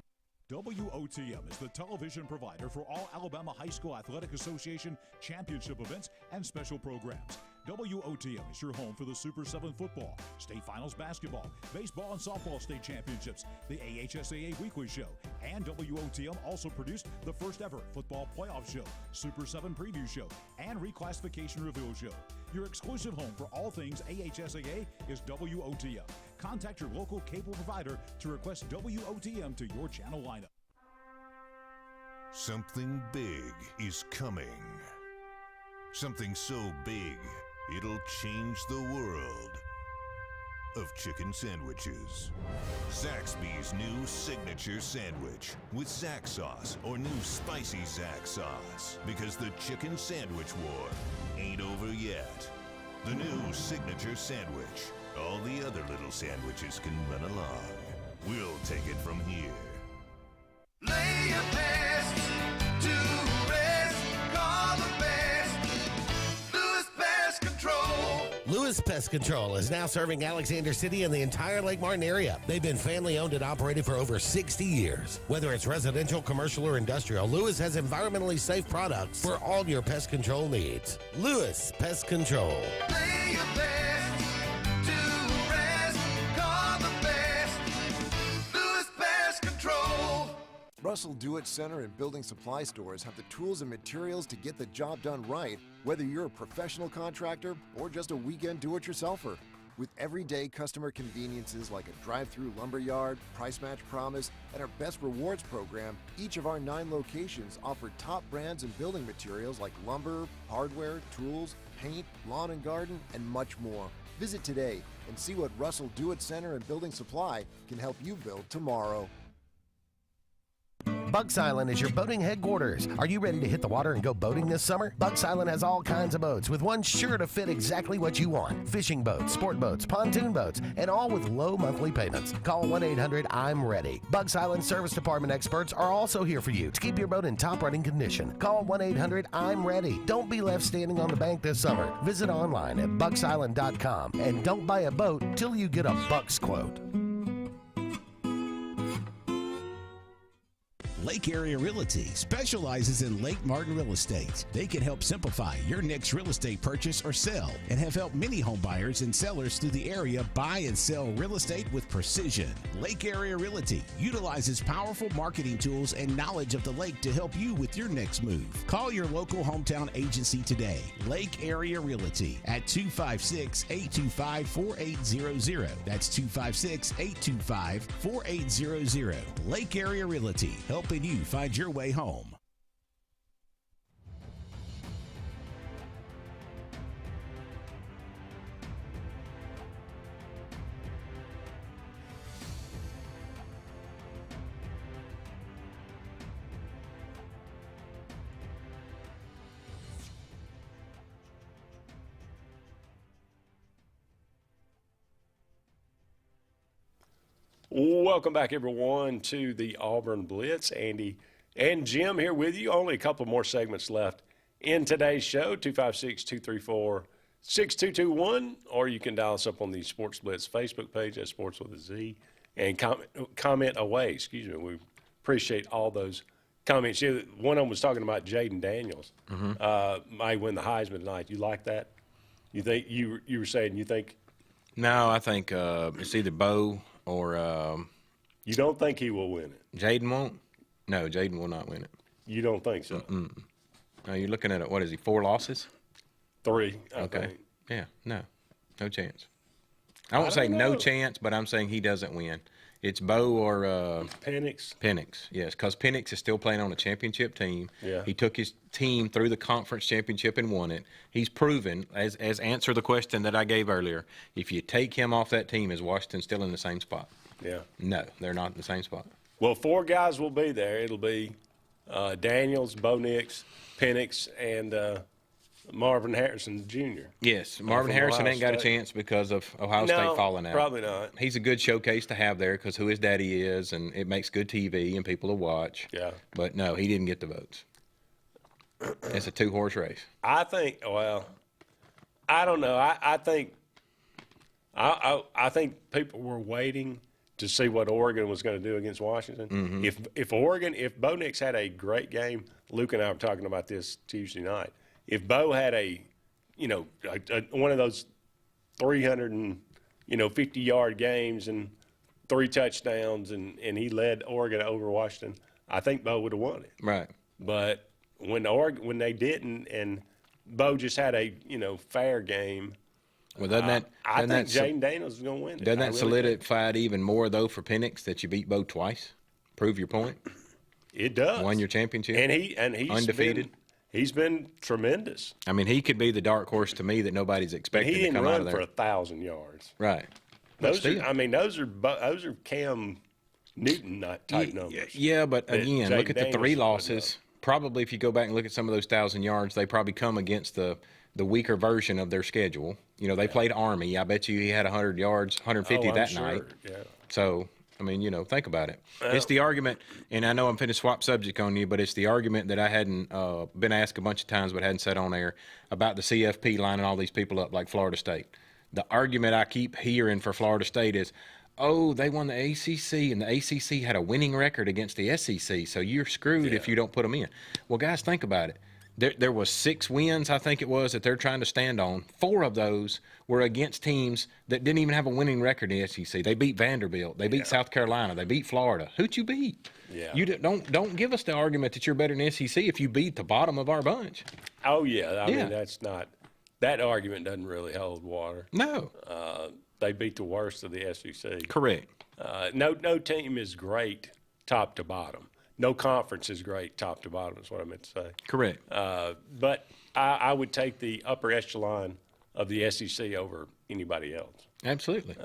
Speaker 8: WOTM is the television provider for all Alabama High School Athletic Association championship events and special programs. WOTM is your home for the Super 7 football, state finals basketball, baseball and softball state championships, the AHSAA weekly show, and WOTM also produced the first ever football playoff show, Super 7 preview show, and reclassification reveal show. Your exclusive home for all things AHSAA is WOTM. Contact your local cable provider to request WOTM to your channel lineup.
Speaker 23: Something big is coming. Something so big, it'll change the world of chicken sandwiches. Zaxby's new signature sandwich with Zax sauce or new spicy Zax sauce, because the chicken sandwich war ain't over yet. The new signature sandwich. All the other little sandwiches can run along. We'll take it from here.
Speaker 5: Lay your best to rest. Call the best. Lewis Pest Control.
Speaker 9: Lewis Pest Control is now serving Alexander City and the entire Lake Martin area. They've been family owned and operated for over 60 years. Whether it's residential, commercial, or industrial, Lewis has environmentally safe products for all your pest control needs. Lewis Pest Control.
Speaker 5: Lay your best to rest. Call the best. Lewis Pest Control.
Speaker 10: Russell Do-It Center and building supply stores have the tools and materials to get the job done right, whether you're a professional contractor or just a weekend do-it-yourselfer. With everyday customer conveniences like a drive-through lumberyard, price match promise, and our best rewards program, each of our 9 locations offer top brands and building materials like lumber, hardware, tools, paint, lawn and garden, and much more. Visit today and see what Russell Do-It Center and Building Supply can help you build tomorrow.
Speaker 9: Bucks Island is your boating headquarters. Are you ready to hit the water and go boating this summer? Bucks Island has all kinds of boats, with one sure to fit exactly what you want. Fishing boats, sport boats, pontoon boats, and all with low monthly payments. Call 1-800-I'm-READY. Bucks Island Service Department experts are also here for you to keep your boat in top running condition. Call 1-800-I'm-READY. Don't be left standing on the bank this summer. Visit online at bucksisland.com and don't buy a boat till you get a Bucks quote.
Speaker 4: Lake Area Realty specializes in Lake Martin real estate. They can help simplify your next real estate purchase or sell and have helped many home buyers and sellers through the area buy and sell real estate with precision. Lake Area Realty utilizes powerful marketing tools and knowledge of the lake to help you with your next move. Call your local hometown agency today. Lake Area Realty at 256-825-4800. That's 256-825-4800. Lake Area Realty, helping you find your way home.
Speaker 2: Welcome back, everyone, to the Auburn Blitz. Andy and Jim here with you. Only a couple more segments left in today's show, 256-234-6221, or you can dial us up on the Sports Blitz Facebook page, that's Sports with a Z, and comment away. Excuse me. We appreciate all those comments. One of them was talking about Jaden Daniels. Might win the Heisman tonight. You like that? You think you were saying you think?
Speaker 3: No, I think it's either Bo or
Speaker 2: you don't think he will win it?
Speaker 3: Jaden won't? No, Jaden will not win it.
Speaker 2: You don't think so?
Speaker 3: No, you're looking at, what is he, 4 losses?
Speaker 2: 3, I
Speaker 3: okay.
Speaker 2: think.
Speaker 3: Yeah, no chance. I won't say no chance, but I'm saying he doesn't win. It's Bo or
Speaker 2: Penix.
Speaker 3: Penix, yes, because Penix is still playing on a championship team.
Speaker 2: Yeah.
Speaker 3: He took his team through the conference championship and won it. He's proven, as answer the question that I gave earlier, if you take him off that team, is Washington still in the same spot?
Speaker 2: Yeah.
Speaker 3: No, they're not in the same spot.
Speaker 2: Well, 4 guys will be there. It'll be Daniels, Bo Nix, Penix, and Marvin Harrison Jr.
Speaker 3: Yes, Marvin Harrison ain't got a chance because of Ohio State falling out.
Speaker 2: Probably not.
Speaker 3: He's a good showcase to have there because who his daddy is, and it makes good TV and people to watch.
Speaker 2: Yeah.
Speaker 3: But no, he didn't get the votes. It's a 2-horse race.
Speaker 2: I think. Well, I don't know. I think. I think people were waiting to see what Oregon was going to do against Washington. If Bo Nix had a great game, Luke and I were talking about this Tuesday night. If Bo had one of those 350-yard games and 3 touchdowns and he led Oregon over Washington, I think Bo would have won it.
Speaker 3: Right.
Speaker 2: But when they didn't and Bo just had a fair game.
Speaker 3: Well, I
Speaker 2: think Jaden Daniels is going to win it.
Speaker 3: Doesn't that solidify it even more, though, for Penix that you beat Bo twice? Prove your point?
Speaker 2: It does.
Speaker 3: Won your championship?
Speaker 2: And he's
Speaker 3: undefeated?
Speaker 2: He's been tremendous.
Speaker 3: I mean, he could be the dark horse to me that nobody's expecting to come out of there.
Speaker 2: He didn't run for 1,000 yards.
Speaker 3: Right.
Speaker 2: Those are Cam Newton type numbers.
Speaker 3: Yeah, but again, look at the 3 losses.
Speaker 2: Up.
Speaker 3: Probably if you go back and look at some of those 1,000 yards, they probably come against the weaker version of their schedule. They played Army. I bet you he had 100 yards, 150 that night.
Speaker 2: Yeah.
Speaker 3: So, I mean, think about it. It's the argument, and I know I'm finna to swap subject on you, but it's the argument that I hadn't been asked a bunch of times but hadn't said on air about the CFP lining all these people up like Florida State. The argument I keep hearing for Florida State is, oh, they won the ACC, and the ACC had a winning record against the SEC, so you're screwed if you don't put them in. Well, guys, think about it. There was 6 wins, I think it was, that they're trying to stand on. 4 of those were against teams that didn't even have a winning record in the SEC. They beat Vanderbilt. They beat South Carolina. They beat Florida. Who'd you beat?
Speaker 2: Yeah.
Speaker 3: You don't give us the argument that you're better than the SEC if you beat the bottom of our bunch.
Speaker 2: Oh, yeah. I mean, that's not – that argument doesn't really hold water.
Speaker 3: No.
Speaker 2: They beat the worst of the SEC.
Speaker 3: Correct.
Speaker 2: No team is great top to bottom. No conference is great top to bottom is what I meant to say.
Speaker 3: Correct.
Speaker 2: But I would take the upper echelon of the SEC over anybody else.
Speaker 3: Absolutely.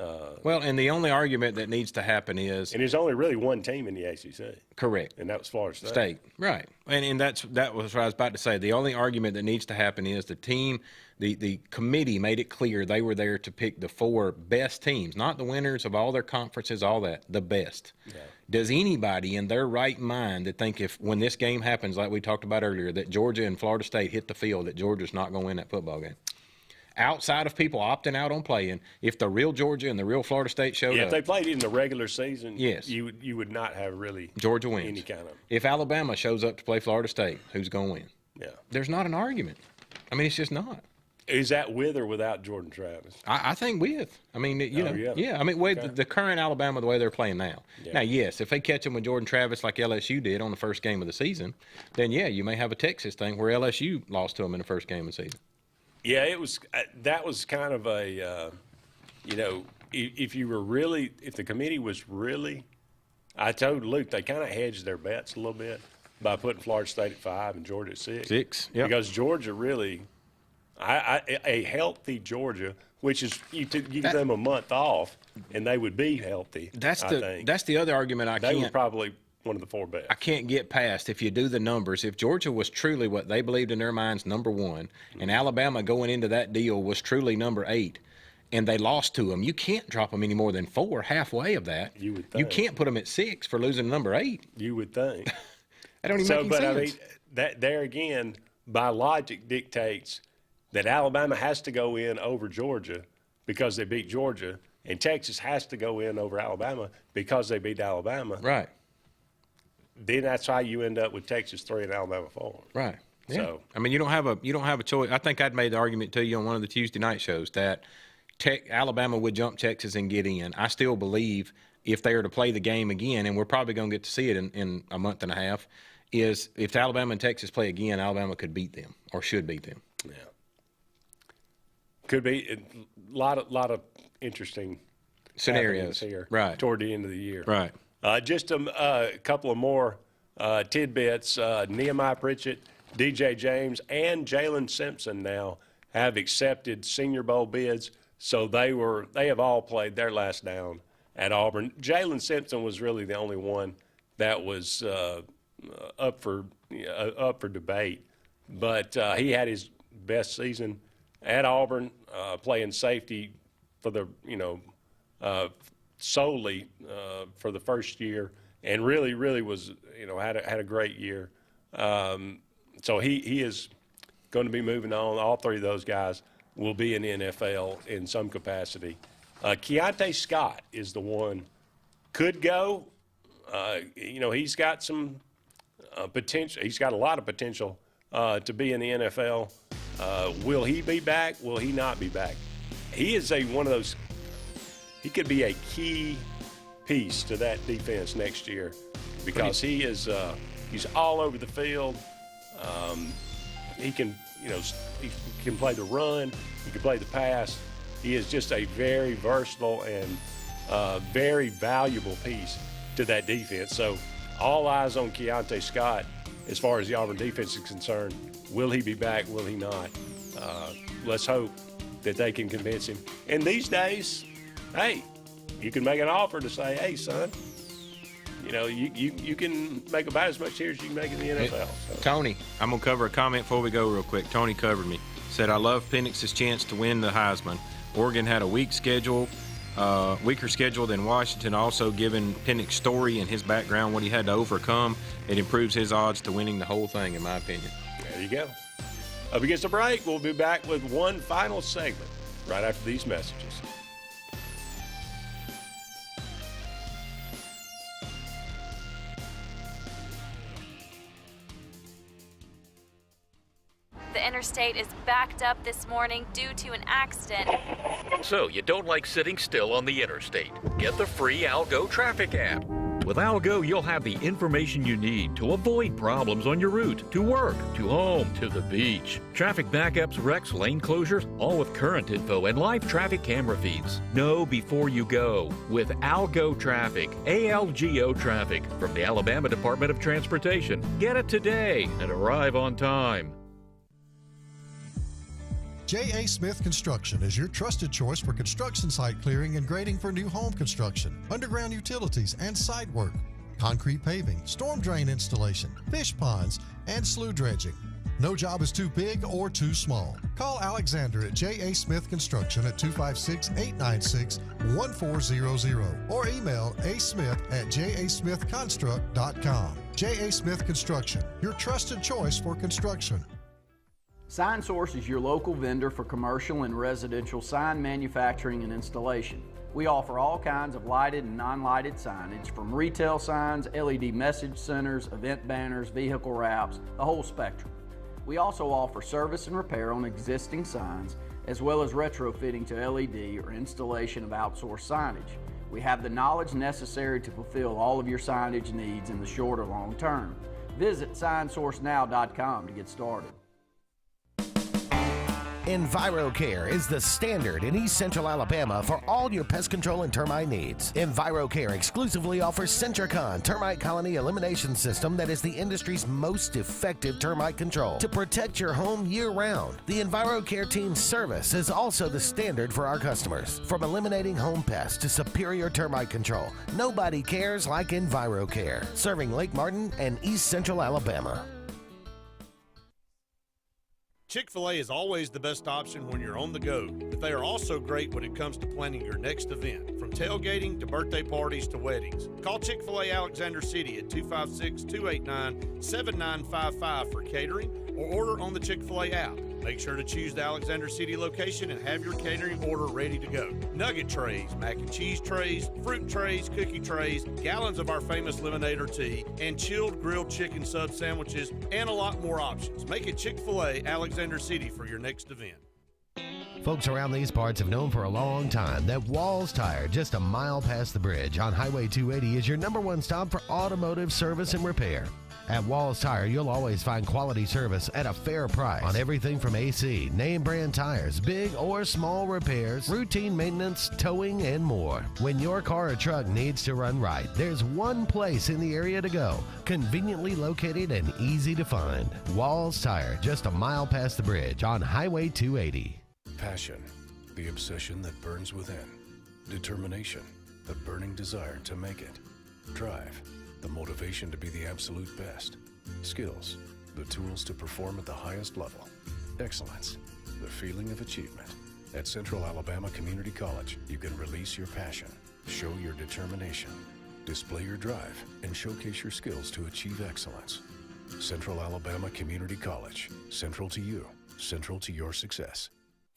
Speaker 3: Well, and the only argument that needs to happen is –
Speaker 2: and there's only really one team in the ACC.
Speaker 3: Correct.
Speaker 2: And that was Florida State.
Speaker 3: Right. And that was what I was about to say. The only argument that needs to happen is the team – the committee made it clear they were there to pick the 4 best teams, not the winners of all their conferences, all that, the best. Yeah. Does anybody in their right mind that think when this game happens, like we talked about earlier, that Georgia and Florida State hit the field, that Georgia's not going to win that football game? outside of people opting out on playing, if the real Georgia and the real Florida State showed
Speaker 2: Yeah,
Speaker 3: up.
Speaker 2: if they played in the regular season,
Speaker 3: Yes.
Speaker 2: you would not have really
Speaker 3: Georgia wins.
Speaker 2: any kind of.
Speaker 3: If Alabama shows up to play Florida State, who's going to win?
Speaker 2: Yeah.
Speaker 3: There's not an argument. I mean, it's just not.
Speaker 2: Is that with or without Jordan Travis?
Speaker 3: I think with. I mean, you know,
Speaker 2: yeah.
Speaker 3: I mean, with
Speaker 2: Okay.
Speaker 3: the current Alabama, the way they're playing now.
Speaker 2: Yeah.
Speaker 3: Now, yes, if they catch them with Jordan Travis like LSU did on the first game of the season, then, yeah, you may have a Texas thing where LSU lost to them in the first game of the season.
Speaker 2: Yeah, it was. That was kind of a, you know, if the committee was really, I told Luke they kind of hedged their bets a little bit by putting Florida State at 5 and Georgia at 6.
Speaker 3: 6, yeah.
Speaker 2: Because Georgia really, a healthy Georgia, which is you give them a month off and they would be healthy.
Speaker 3: That's
Speaker 2: I think.
Speaker 3: the other argument
Speaker 2: They were probably one of the 4 best.
Speaker 3: I can't get past if you do the numbers. If Georgia was truly what they believed in their minds, number 1, and Alabama going into that deal was truly number 8, and they lost to them, you can't drop them any more than 4 halfway of that.
Speaker 2: You would think.
Speaker 3: You can't put them at 6 for losing number 8.
Speaker 2: You would think.
Speaker 3: That don't even make
Speaker 2: but
Speaker 3: sense.
Speaker 2: I mean, that there again, by logic dictates that Alabama has to go in over Georgia because they beat Georgia, and Texas has to go in over Alabama because they beat Alabama.
Speaker 3: Right.
Speaker 2: Then that's how you end up with Texas 3 and Alabama 4.
Speaker 3: Right. Yeah.
Speaker 2: So
Speaker 3: I mean, you don't have a choice. I think I'd made the argument to you on one of the Tuesday night shows that Alabama would jump Texas and get in. I still believe if they were to play the game again, and we're probably going to get to see it in a month and a half, is if Alabama and Texas play again, Alabama could beat them or should beat them.
Speaker 2: Yeah. Could be a lot of interesting
Speaker 3: Scenarios
Speaker 2: here
Speaker 3: right
Speaker 2: toward the end of the year.
Speaker 3: Right.
Speaker 2: Just a couple of more tidbits. Nehemiah Pritchett, DJ James, and Jalen Simpson now have accepted Senior Bowl bids, so they have all played their last down at Auburn. Jalen Simpson was really the only one that was up for debate, but he had his best season at Auburn, playing safety for the solely for the first year, and really was had a great year. So he is going to be moving on. All 3 of those guys will be in the NFL in some capacity. Keontae Scott is the one could go. He's got some potential. He's got a lot of potential to be in the NFL. Will he be back? Will he not be back? He is one of those. He could be a key piece to that defense next year because he's all over the field. He can play the run. He can play the pass. He is just a very versatile and very valuable piece to that defense. So all eyes on Keontae Scott as far as the Auburn defense is concerned. Will he be back? Will he not? Let's hope that they can convince him. And these days, hey, you can make an offer to say, hey, son, you can make about as much here as you can make in the NFL. So.
Speaker 3: Tony, I'm going to cover a comment before we go real quick. Tony covered me. Said, I love Penix's chance to win the Heisman. Oregon had a weaker schedule than Washington, also given Penix's story and his background, what he had to overcome. It improves his odds to winning the whole thing, in my opinion.
Speaker 2: There you go. Up against the break, we'll be back with one final segment right after these messages.
Speaker 6: The interstate is backed up this morning due to an accident.
Speaker 7: So you don't like sitting still on the interstate? Get the free Algo traffic app. With Algo, you'll have the information you need to avoid problems on your route, to work, to home, to the beach. Traffic backups, wrecks, lane closures, all with current info and live traffic camera feeds. Know before you go with Algo Traffic, ALGO Traffic from the Alabama Department of Transportation. Get it today and arrive on time.
Speaker 20: J.A. Smith Construction is your trusted choice for construction site clearing and grading for new home construction, underground utilities and site work, concrete paving, storm drain installation, fish ponds, and slough dredging. No job is too big or too small. Call Alexander at J.A. Smith Construction at 256-896-1400 or email asmith@jasmithconstruct.com. J.A. Smith Construction, your trusted choice for construction.
Speaker 11: Sign Source is your local vendor for commercial and residential sign manufacturing and installation. We offer all kinds of lighted and non-lighted signage, from retail signs, LED message centers, event banners, vehicle wraps, the whole spectrum. We also offer service and repair on existing signs, as well as retrofitting to LED or installation of outsourced signage. We have the knowledge necessary to fulfill all of your signage needs in the short or long term. Visit signsourcenow.com to get started.
Speaker 9: EnviroCare is the standard in East Central Alabama for all your pest control and termite needs. EnviroCare exclusively offers Centricon termite colony elimination system that is the industry's most effective termite control to protect your home year-round. The EnviroCare team's service is also the standard for our customers. From eliminating home pests to superior termite control, nobody cares like EnviroCare, serving Lake Martin and East Central Alabama.
Speaker 14: Chick-fil-A is always the best option when you're on the go, but they are also great when it comes to planning your next event, from tailgating to birthday parties to weddings. Call Chick-fil-A Alexander City at 256-289-7955 for catering, or order on the Chick-fil-A app. Make sure to choose the Alexander City location and have your catering order ready to go. Nugget trays, mac and cheese trays, fruit trays, cookie trays, gallons of our famous lemonade or tea, and chilled grilled chicken sub sandwiches, and a lot more options. Make it Chick-fil-A Alexander City for your next event.
Speaker 9: Folks around these parts have known for a long time that Walls Tire, just a mile past the bridge on Highway 280, is your #1 stop for automotive service and repair. At Walls Tire, you'll always find quality service at a fair price on everything from AC, name brand tires, big or small repairs, routine maintenance, towing, and more. When your car or truck needs to run right, there's one place in the area to go, conveniently located and easy to find. Walls Tire, just a mile past the bridge on Highway 280.
Speaker 17: Passion, the obsession that burns within. Determination, the burning desire to make it. Drive, the motivation to be the absolute best. Skills, the tools to perform at the highest level. Excellence, the feeling of achievement. At Central Alabama Community College, you can release your passion, show your determination, display your drive, and showcase your skills to achieve excellence. Central Alabama Community College, central to you, central to your success.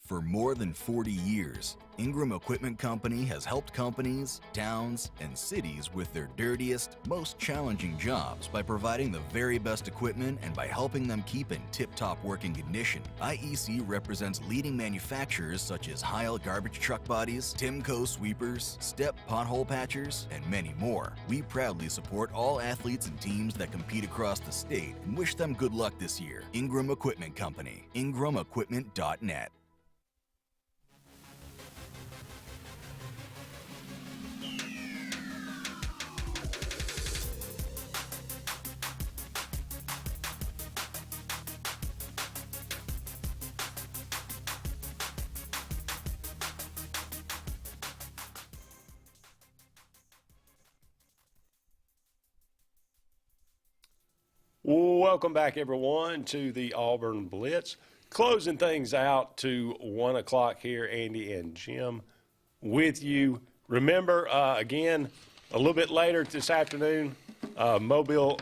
Speaker 12: For more than 40 years, Ingram Equipment Company has helped companies, towns, and cities with their dirtiest, most challenging jobs by providing the very best equipment and by helping them keep in tip-top working condition. IEC represents leading manufacturers such as Heil garbage truck bodies, Timco sweepers, Step pothole patchers, and many more. We proudly support all athletes and teams that compete across the state and wish them good luck this year. Ingram Equipment Company, ingramequipment.net.
Speaker 2: Welcome back, everyone, to the Auburn Blitz. Closing things out to 1 o'clock here, Andy and Jim with you. Remember, again, a little bit later this afternoon, Mobile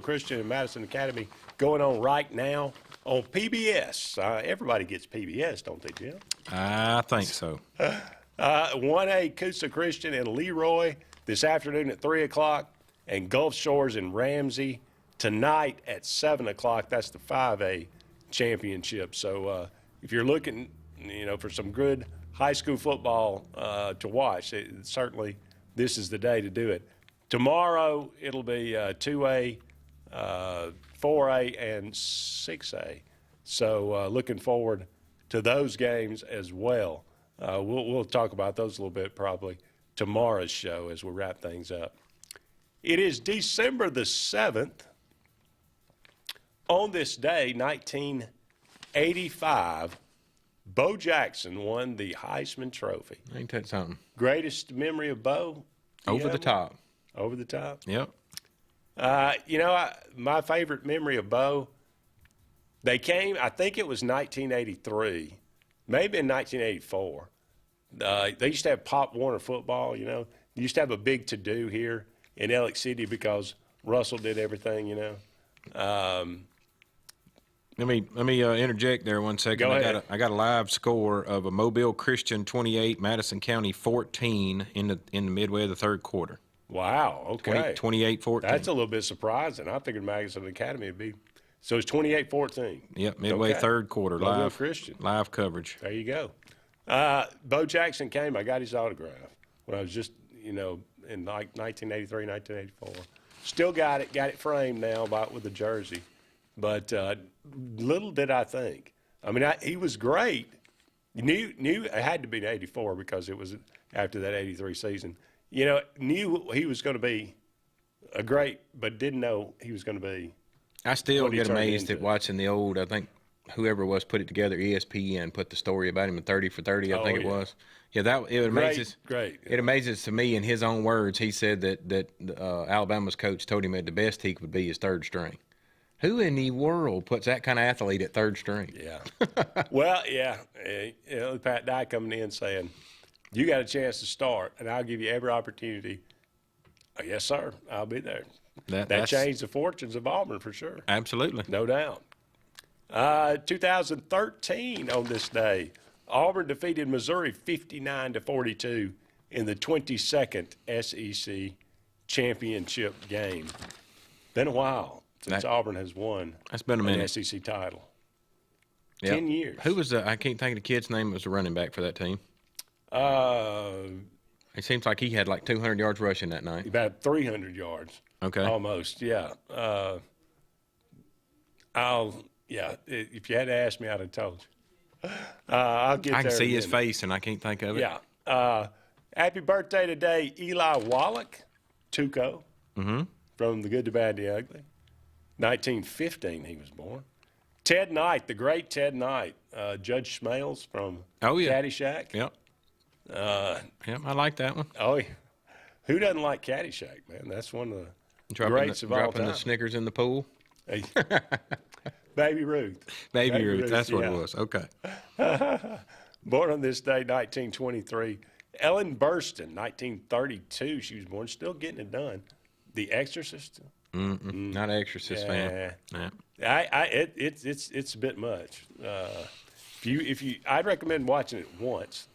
Speaker 2: Christian and Madison Academy going on right now on PBS. Everybody gets PBS, don't they, Jim?
Speaker 3: I think so.
Speaker 2: 1A Coosa Christian and Leroy this afternoon at 3 o'clock, and Gulf Shores and Ramsey tonight at 7 o'clock. That's the 5A championship. So if you're looking, for some good high school football to watch, certainly this is the day to do it. Tomorrow it'll be 2A, 4A, and 6A. So looking forward to those games as well. We'll talk about those a little bit probably tomorrow's show as we wrap things up. It is December the 7th. On this day, 1985, Bo Jackson won the Heisman Trophy.
Speaker 3: Ain't that something?
Speaker 2: Greatest memory of Bo?
Speaker 3: Over the top.
Speaker 2: Over the top?
Speaker 3: Yep.
Speaker 2: My favorite memory of Bo, they came, I think it was 1983, maybe in 1984. They used to have Pop Warner football, They used to have a big to-do here in Alex City because Russell did everything,
Speaker 3: Let me interject there 1 second.
Speaker 2: Go ahead.
Speaker 3: I got a live score of a Mobile Christian 28, Madison County 14 in the midway of the third quarter.
Speaker 2: Wow. Okay.
Speaker 3: 28-14.
Speaker 2: That's a little bit surprising. I figured Magazine Academy would be. So it's 28-14.
Speaker 3: Yep, midway third quarter.
Speaker 2: Mobile Christian.
Speaker 3: Live coverage.
Speaker 2: There you go. Bo Jackson came. I got his autograph when I was just, in like 1983, 1984. Still got it. Got it framed now, bought with the jersey. But little did I think. I mean, he was great. Knew it had to be in 84 because it was after that 83 season. Knew he was going to be a great, but didn't know he was going to be.
Speaker 3: I still get amazed at watching the old, I think, whoever was put it together, ESPN, put the story about him in 30 for 30, I think it was. Yeah, it amazes.
Speaker 2: Great.
Speaker 3: It amazes to me, in his own words, he said that Alabama's coach told him that the best he could be is third string. Who in the world puts that kind of athlete at third string?
Speaker 2: Yeah. Well, yeah. Pat Dye coming in saying, you got a chance to start, and I'll give you every opportunity. Oh, yes, sir. I'll be there. That changed the fortunes of Auburn for sure.
Speaker 3: Absolutely.
Speaker 2: No doubt. 2013 on this day, Auburn defeated Missouri 59-42 in the 22nd SEC championship game. Been a while since Auburn has won
Speaker 3: that's been a minute.
Speaker 2: An SEC title.
Speaker 3: Yep.
Speaker 2: 10 years.
Speaker 3: Who was I can't think of the kid's name. Was the running back for that team? It seems like he had like 200 yards rushing that night.
Speaker 2: About 300 yards.
Speaker 3: Okay.
Speaker 2: Almost, yeah. If you had asked me, I'd have told you. I'll get there.
Speaker 3: I can see his face, and I can't think of it.
Speaker 2: Yeah. Happy birthday today, Eli Wallach, Tuco, from The Good, the Bad, the Ugly. 1915 he was born. Ted Knight, the great Ted Knight, Judge Smales from Caddyshack.
Speaker 3: Yep. I like that one.
Speaker 2: Oh, yeah. Who doesn't like Caddyshack, man? That's one of the greats of all time.
Speaker 3: Dropping the Snickers in the pool.
Speaker 2: Baby Ruth.
Speaker 3: Baby Ruth, that's what it was. Okay.
Speaker 2: Born on this day, 1923. Ellen Burstyn, 1932. She was born, still getting it done. The Exorcist.
Speaker 3: Not an Exorcist fan. Yeah.
Speaker 2: It's a bit much. If you, I'd recommend watching it once,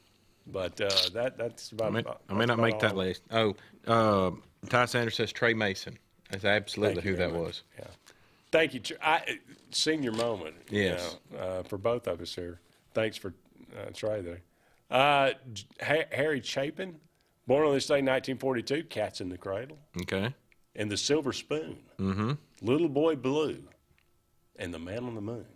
Speaker 2: but that's about.
Speaker 3: I may not make that list. Oh, Ty Sanders says Trey Mason. That's absolutely who that was.
Speaker 2: Yeah. Thank you. Senior moment.
Speaker 3: Yes.
Speaker 2: For both of us here. Thanks for Trey there. Harry Chapin, born on this day, 1942. Cats in the Cradle.
Speaker 3: Okay.
Speaker 2: And The Silver Spoon. Little Boy Blue. And The Man on the Moon.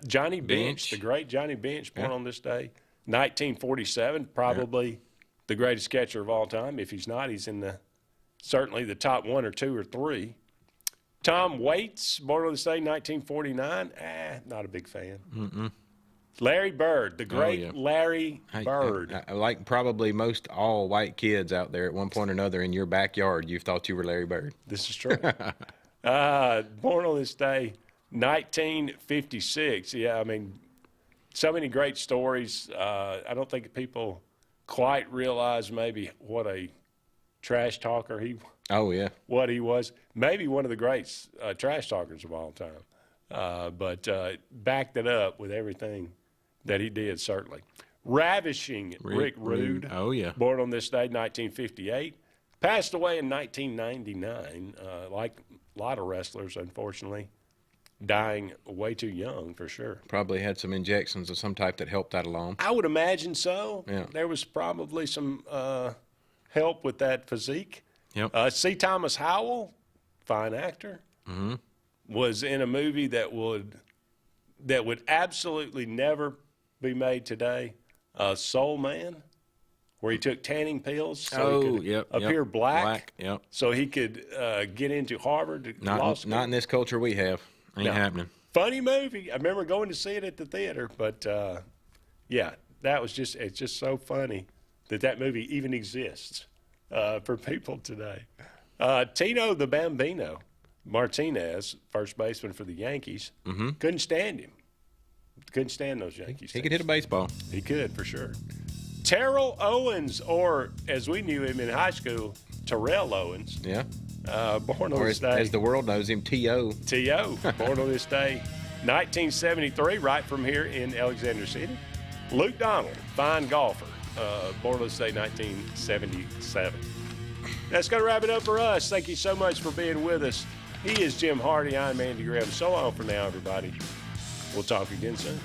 Speaker 2: Johnny Bench, the great Johnny Bench, born on this day, 1947. Probably the greatest catcher of all time. If he's not, he's in certainly the top 1 or 2 or 3. Tom Waits, born on this day, 1949. Not a big fan. Larry Bird, the great Larry Bird.
Speaker 3: Like probably most all white kids out there at one point or another in your backyard, you thought you were Larry Bird.
Speaker 2: This is true. Born on this day, 1956. Yeah, I mean, so many great stories. I don't think people quite realize maybe what a trash talker what he was. Maybe one of the great trash talkers of all time. But backed it up with everything that he did, certainly. Ravishing Rick Rude.
Speaker 3: Oh, yeah.
Speaker 2: Born on this day, 1958. Passed away in 1999, like a lot of wrestlers, unfortunately. Dying way too young, for sure.
Speaker 3: Probably had some injections of some type that helped that along.
Speaker 2: I would imagine so.
Speaker 3: Yeah.
Speaker 2: There was probably some help with that physique.
Speaker 3: Yep.
Speaker 2: C. Thomas Howell, fine actor, was in a movie that would absolutely never be made today, Soul Man, where he took tanning pills so he could appear black.
Speaker 3: Yep.
Speaker 2: So he could get into Harvard.
Speaker 3: Not in this culture we have. Ain't happening.
Speaker 2: Funny movie. I remember going to see it at the theater, but it's just so funny that movie even exists for people today. Tino the Bambino Martinez, first baseman for the Yankees, couldn't stand him. Couldn't stand those Yankees.
Speaker 3: He could hit a baseball.
Speaker 2: He could, for sure. Terrell Owens, or as we knew him in high school, Terrell Owens.
Speaker 3: Yeah.
Speaker 2: Born on
Speaker 3: Or
Speaker 2: this day.
Speaker 3: as the world knows him, T.O.
Speaker 2: T.O., born on this day, 1973, right from here in Alexander City. Luke Donald, fine golfer, born on this day, 1977. That's going to wrap it up for us. Thank you so much for being with us. He is Jim Hardy. I'm Andy Graham. So long for now, everybody. We'll talk again soon.